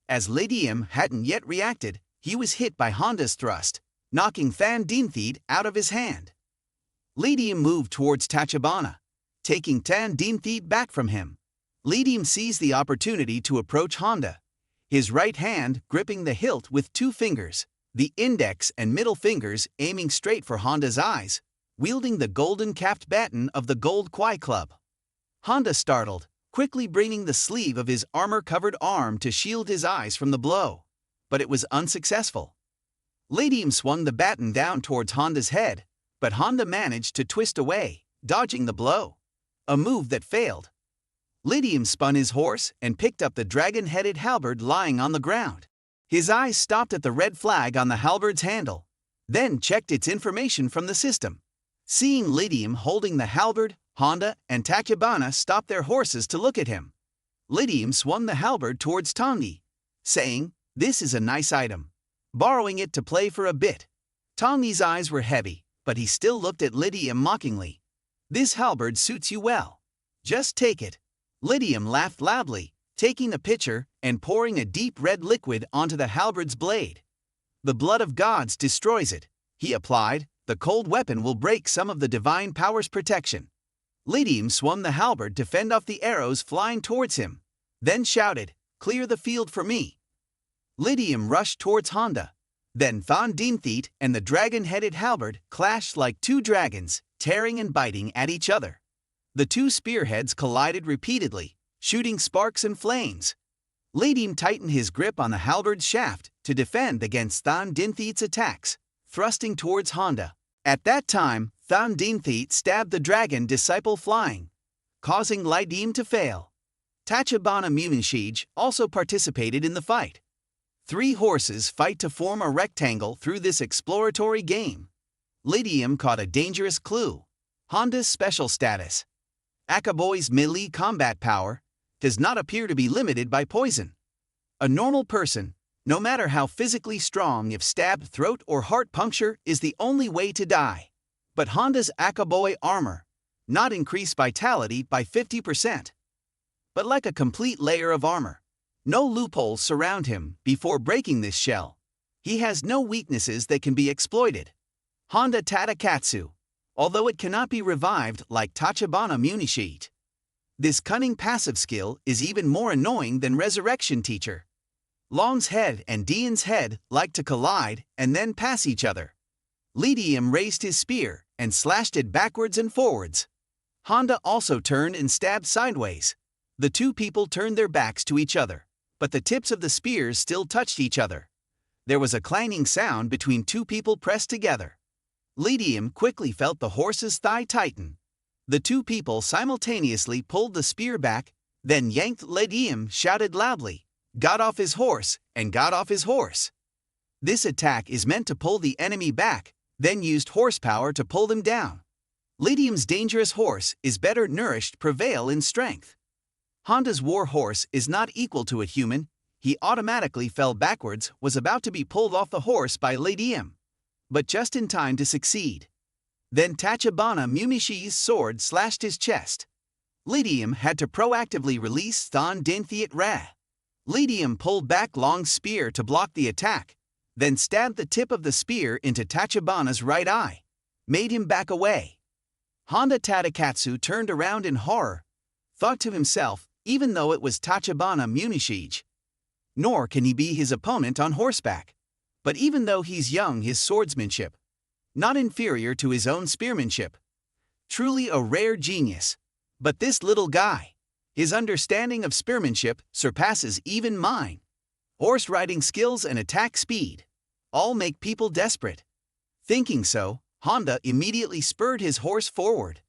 As Diem hadn't yet reacted, he was hit by Honda's thrust, knocking Than out of his hand. Diem moved towards Tachibana, taking Than back from him. Diem seized the opportunity to approach Honda, his right hand gripping the hilt with two fingers, the index and middle fingers aiming straight for Honda's eyes, wielding the golden-capped baton of the Gold Kwai Club. Honda startled, quickly bringing the sleeve of his armor-covered arm to shield his eyes from the blow, but it was unsuccessful. Diem swung the baton down towards Honda's head, but Honda managed to twist away, dodging the blow, a move that failed. Diem spun his horse and picked up the dragon-headed halberd lying on the ground. His eyes stopped at the red flag on the halberd's handle, then checked its information from the system. Seeing Diem holding the halberd, Honda and Tachibana stopped their horses to look at him. Diem swung the halberd towards Tongi, saying, "This is a nice item," borrowing it to play for a bit. Tongi's eyes were heavy, but he still looked at Diem mockingly. "This halberd suits you well. Just take it." Diem laughed loudly, taking the pitcher and pouring a deep red liquid onto the halberd's blade. "The blood of gods destroys it," he applied. "The cold weapon will break some of the divine power's protection." Diem swung the halberd to fend off the arrows flying towards him, then shouted, "Clear the field for me." Diem rushed towards Honda. Then Than and the dragon-headed halberd clashed like two dragons, tearing and biting at each other. The two spearheads collided repeatedly, shooting sparks and flames. Diem tightened his grip on the halberd's shaft to defend against Than attacks, thrusting towards Honda. At that time, Than stabbed the dragon disciple flying, causing Diem to fail. Tachibana Munishige also participated in the fight. 3 horses fight to form a rectangle through this exploratory game. Diem caught a dangerous clue: Honda's special status. Akaboy's melee combat power does not appear to be limited by poison. A normal person, no matter how physically strong, if stabbed throat or heart puncture is the only way to die. But Honda's Akaboy armor not increase vitality by 50%, but like a complete layer of armor. No loopholes surround him before breaking this shell. He has no weaknesses that can be exploited. Honda Tadakatsu, although it cannot be revived like Tachibana Munishige. This cunning passive skill is even more annoying than Resurrection Teacher. Long's head and Dian's head like to collide and then pass each other. Diem raised his spear and slashed it backwards and forwards. Honda also turned and stabbed sideways. The two people turned their backs to each other, but the tips of the spears still touched each other. There was a clanging sound between two people pressed together. Diem quickly felt the horse's thigh tighten. The two people simultaneously pulled the spear back, then yanked. Diem shouted loudly, "Got off his horse," and got off his horse. This attack is meant to pull the enemy back, then used horsepower to pull them down. Diem's dangerous horse is better nourished prevail in strength. Honda's war horse is not equal to a human. He automatically fell backwards, was about to be pulled off the horse by Diem, but just in time to succeed. Then Tachibana Munishi's sword slashed his chest. Diem had to proactively release Than at Ra. Diem pulled back Long's spear to block the attack, then stabbed the tip of the spear into Tachibana's right eye, made him back away. Honda Tadakatsu turned around in horror, thought to himself, even though it was Tachibana Munishige, nor can he be his opponent on horseback. But even though he's young, his swordsmanship not inferior to his own spearmanship. Truly a rare genius. But this little guy, his understanding of spearmanship surpasses even mine. Horse riding skills and attack speed all make people desperate. Thinking so, Honda immediately spurred his horse forward.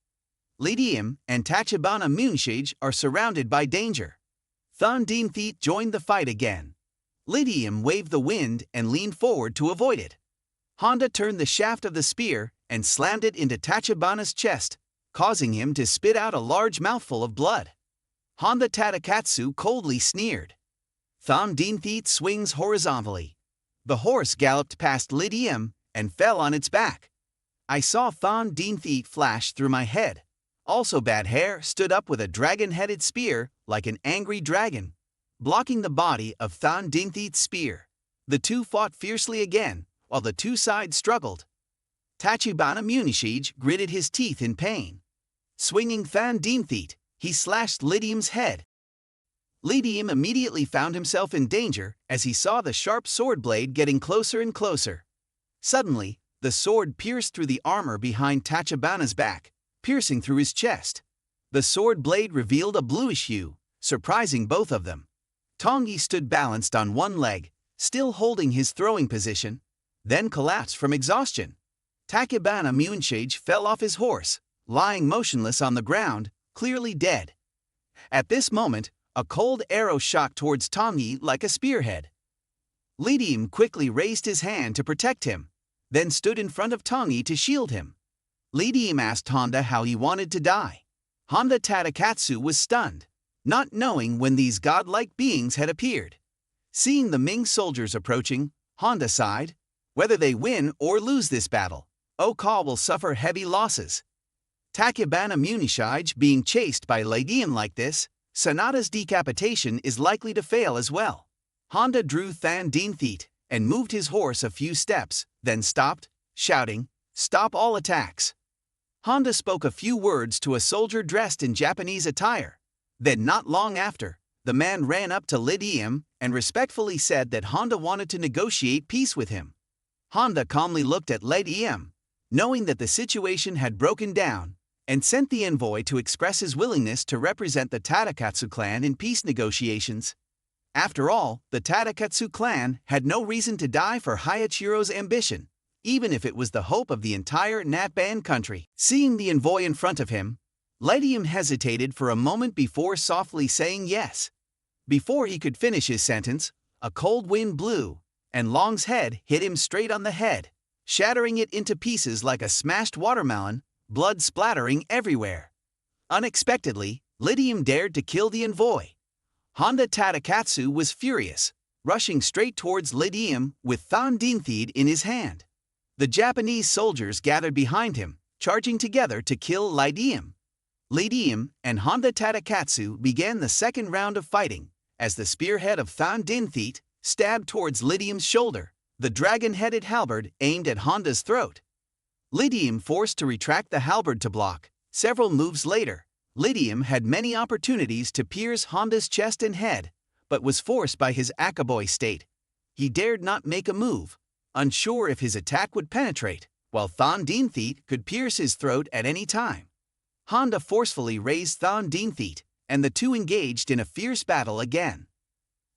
Diem and Tachibana Moonshage are surrounded by danger. Diem Phu joined the fight again. Diem waved the wind and leaned forward to avoid it. Honda turned the shaft of the spear and slammed it into Tachibana's chest, causing him to spit out a large mouthful of blood. Honda Tadakatsu coldly sneered. Diem Phu swings horizontally. The horse galloped past Diem and fell on its back. I saw Diem Phu flash through my head. Also Bad Hair stood up with a dragon-headed spear like an angry dragon, blocking the body of Diem Phu's spear. The two fought fiercely again, while the two sides struggled. Tachibana Moonshage gritted his teeth in pain. Swinging Diem Phu, he slashed Diem's head. Diem immediately found himself in danger as he saw the sharp sword blade getting closer and closer. Suddenly, the sword pierced through the armor behind Tachibana's back, piercing through his chest. The sword blade revealed a bluish hue, surprising both of them. Tongi stood balanced on one leg, still holding his throwing position, then collapsed from exhaustion. Tachibana Moonshage fell off his horse, lying motionless on the ground, clearly dead. At this moment, a cold arrow shot towards Tongi like a spearhead. Diem quickly raised his hand to protect him, then stood in front of Tongi to shield him. Diem asked Honda how he wanted to die. Honda Tadakatsu was stunned, not knowing when these godlike beings had appeared. Seeing the Ming soldiers approaching, Honda sighed. Whether they win or lose this battle, Oka will suffer heavy losses. Tachibana Moonshage being chased by Diem like this, Sanada's decapitation is likely to fail as well. Honda drew Diem Phu and moved his horse a few steps, then stopped, shouting, "Stop all attacks." Honda spoke a few words to a soldier dressed in Japanese attire. Then not long after, the man ran up to Diem and respectfully said that Honda wanted to negotiate peace with him. Honda calmly looked at Diem, knowing that the situation had broken down, and sent the envoy to express his willingness to represent the Tadakatsu clan in peace negotiations. After all, the Tadakatsu clan had no reason to die for Hayachiro's ambition, even if it was the hope of the entire Natban country. Seeing the envoy in front of him, Diem hesitated for a moment before softly saying yes. Before he could finish his sentence, a cold wind blew, and Long's head hit him straight on the head, shattering it into pieces like a smashed watermelon, blood splattering everywhere. Unexpectedly, Diem dared to kill the envoy. Honda Tadakatsu was furious, rushing straight towards Diem with Diem Phu in his hand. The Japanese soldiers gathered behind him, charging together to kill Diem. Diem and Honda Tadakatsu began the second round of fighting, as the spearhead of Diem Phu stabbed towards Diem's shoulder, the dragon-headed halberd aimed at Honda's throat. Diem forced to retract the halberd to block. Several moves later, Diem had many opportunities to pierce Honda's chest and head, but was forced by his Akaboy state. He dared not make a move, unsure if his attack would penetrate, while Diem Phu could pierce his throat at any time. Honda forcefully raised Diem Phu, and the two engaged in a fierce battle again.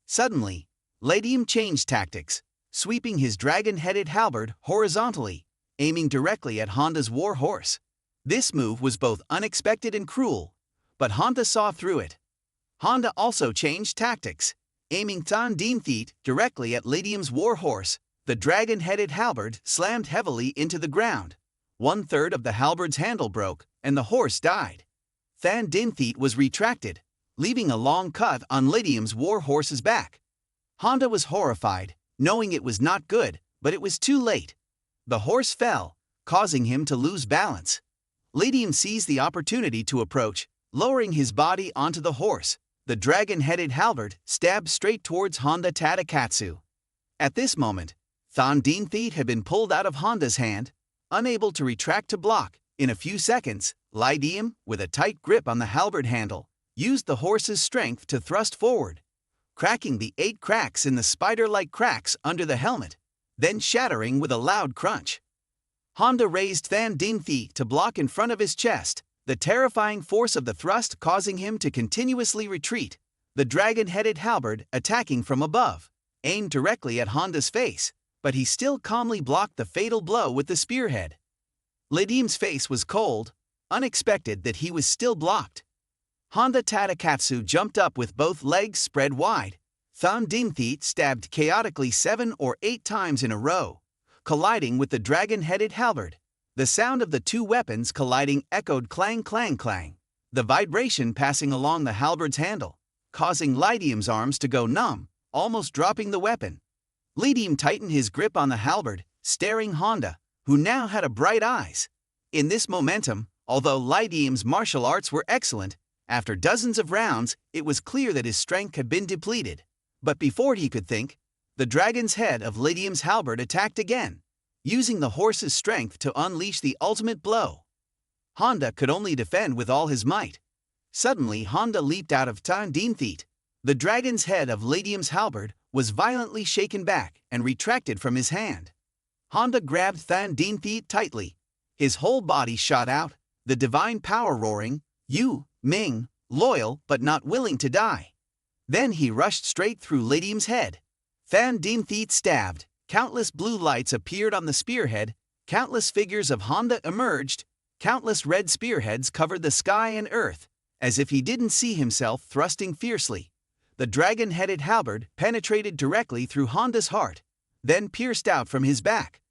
Suddenly, Diem changed tactics, sweeping his dragon-headed halberd horizontally, aiming directly at Honda's war horse. This move was both unexpected and cruel, but Honda saw through it. Honda also changed tactics, aiming Diem Phu directly at Diem's war horse. The dragon-headed halberd slammed heavily into the ground. 1/3 of the halberd's handle broke, and the horse died. Diem Phu was retracted, leaving a long cut on Diem's war horse's back. Honda was horrified, knowing it was not good, but it was too late. The horse fell, causing him to lose balance. Diem seized the opportunity to approach, lowering his body onto the horse. The dragon-headed halberd stabbed straight towards Honda Tadakatsu. At this moment, Diem Phu had been pulled out of Honda's hand, unable to retract to block. In a few seconds, Diem, with a tight grip on the halberd handle, used the horse's strength to thrust forward, cracking the 8 cracks in the spider-like cracks under the helmet, then shattering with a loud crunch. Honda raised Diem Phu to block in front of his chest, the terrifying force of the thrust causing him to continuously retreat. The dragon-headed halberd, attacking from above, aimed directly at Honda's face, but he still calmly blocked the fatal blow with the spearhead. Diem's face was cold, unexpected that he was still blocked. Honda Tadakatsu jumped up with both legs spread wide. Diem Than stabbed chaotically 7 or 8 times in a row, colliding with the dragon-headed halberd. The sound of the two weapons colliding echoed clang clang clang, the vibration passing along the halberd's handle, causing Diem's arms to go numb, almost dropping the weapon. Diem tightened his grip on the halberd, staring Honda, who now had bright eyes. In this momentum, although Diem's martial arts were excellent, after dozens of rounds, it was clear that his strength had been depleted. But before he could think, the dragon's head of Diem's halberd attacked again, using the horse's strength to unleash the ultimate blow. Honda could only defend with all his might. Suddenly, Honda leaped out of Diem Than. The dragon's head of Diem's halberd was violently shaken back and retracted from his hand. Honda grabbed Diem Than tightly. His whole body shot out, the divine power roaring, "You, Ming, loyal but not willing to die." Then he rushed straight through Diem's head. Diem Than stabbed. Countless blue lights appeared on the spearhead. Countless figures of Honda emerged. Countless red spearheads covered the sky and earth, as if he didn't see himself thrusting fiercely. The dragon-headed halberd penetrated directly through Honda's heart, then pierced out from his back.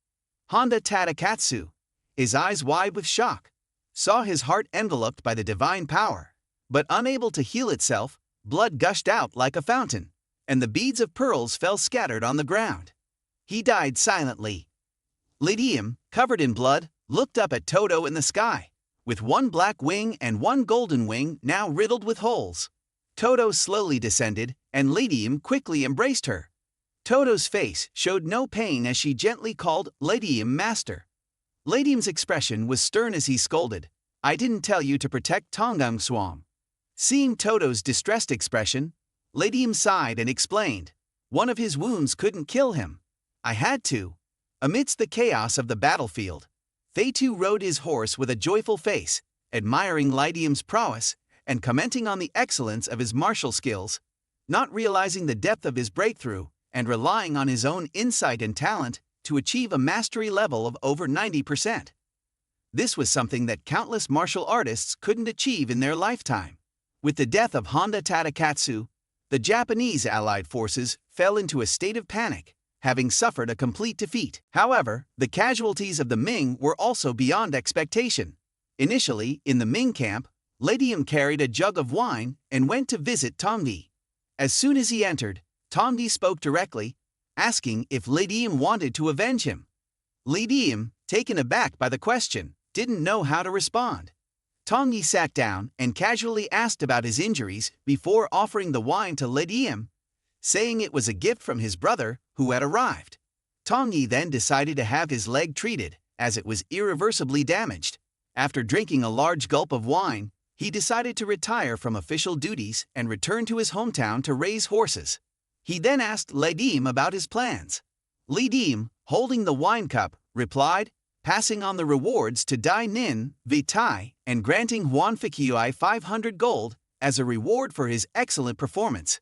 Honda Tadakatsu, his eyes wide with shock, saw his heart enveloped by the divine power. But unable to heal itself, blood gushed out like a fountain, and the beads of pearls fell scattered on the ground. He died silently. Diem, covered in blood, looked up at Toto in the sky, with one black wing and one golden wing now riddled with holes. Toto slowly descended, and Diem quickly embraced her. Toto's face showed no pain as she gently called Diem master. Diem's expression was stern as he scolded, "I didn't tell you to protect Tongung Swam." Seeing Toto's distressed expression, Diem sighed and explained, "One of his wounds couldn't kill him. I had to." Amidst the chaos of the battlefield, Feitu rode his horse with a joyful face, admiring Diem's prowess and commenting on the excellence of his martial skills, not realizing the depth of his breakthrough and relying on his own insight and talent to achieve a mastery level of over 90%. This was something that countless martial artists couldn't achieve in their lifetime. With the death of Honda Tadakatsu, the Japanese allied forces fell into a state of panic, having suffered a complete defeat. However, the casualties of the Ming were also beyond expectation. Initially, in the Ming camp, Diem carried a jug of wine and went to visit Tongdi. As soon as he entered, Tongdi spoke directly, asking if Diem wanted to avenge him. Diem, taken aback by the question, didn't know how to respond. Tongdi sat down and casually asked about his injuries before offering the wine to Diem, saying it was a gift from his brother who had arrived. Tongdi then decided to have his leg treated, as it was irreversibly damaged. After drinking a large gulp of wine, he decided to retire from official duties and return to his hometown to raise horses. He then asked Diem about his plans. Diem, holding the wine cup, replied, passing on the rewards to Dai Nin, Vitai, and granting Huan Fikiui 500 gold as a reward for his excellent performance.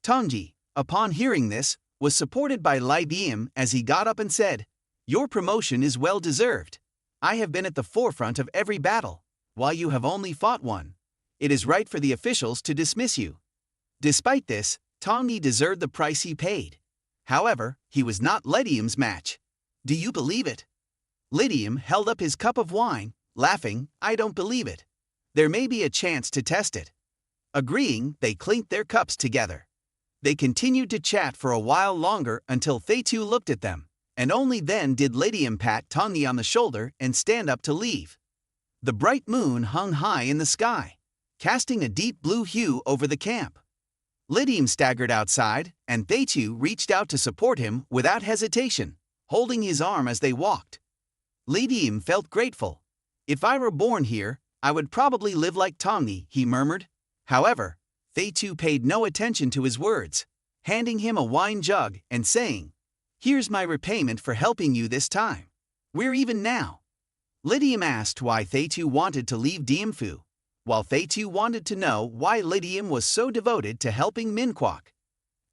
Tongji, upon hearing this, was supported by Diem as he got up and said, "Your promotion is well deserved. I have been at the forefront of every battle, while you have only fought one. It is right for the officials to dismiss you." Despite this, Tongji deserved the price he paid. However, he was not Diem's match. "Do you believe it?" Diem held up his cup of wine, laughing, "I don't believe it. There may be a chance to test it." Agreeing, they clinked their cups together. They continued to chat for a while longer until Feitu looked at them, and only then did Diem pat Tongji on the shoulder and stand up to leave. The bright moon hung high in the sky, casting a deep blue hue over the camp. Diem staggered outside, and Feitu reached out to support him without hesitation, holding his arm as they walked. Diem felt grateful. "If I were born here, I would probably live like Tongji," he murmured. However, Feitu paid no attention to his words, handing him a wine jug and saying, "Here's my repayment for helping you this time. We're even now." Diem asked why Feitu wanted to leave Diem Phu, while Feitu wanted to know why Diem was so devoted to helping Minquak.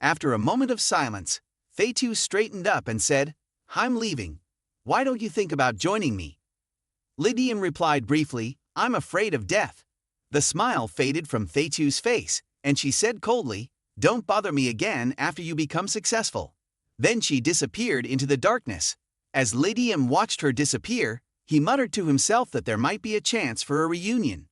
After a moment of silence, Feitu straightened up and said, "I'm leaving. Why don't you think about joining me?" Diem replied briefly, "I'm afraid of death." The smile faded from Tu's face, and she said coldly, "Don't bother me again after you become successful." Then she disappeared into the darkness. As Diem watched her disappear, he muttered to himself that there might be a chance for a reunion.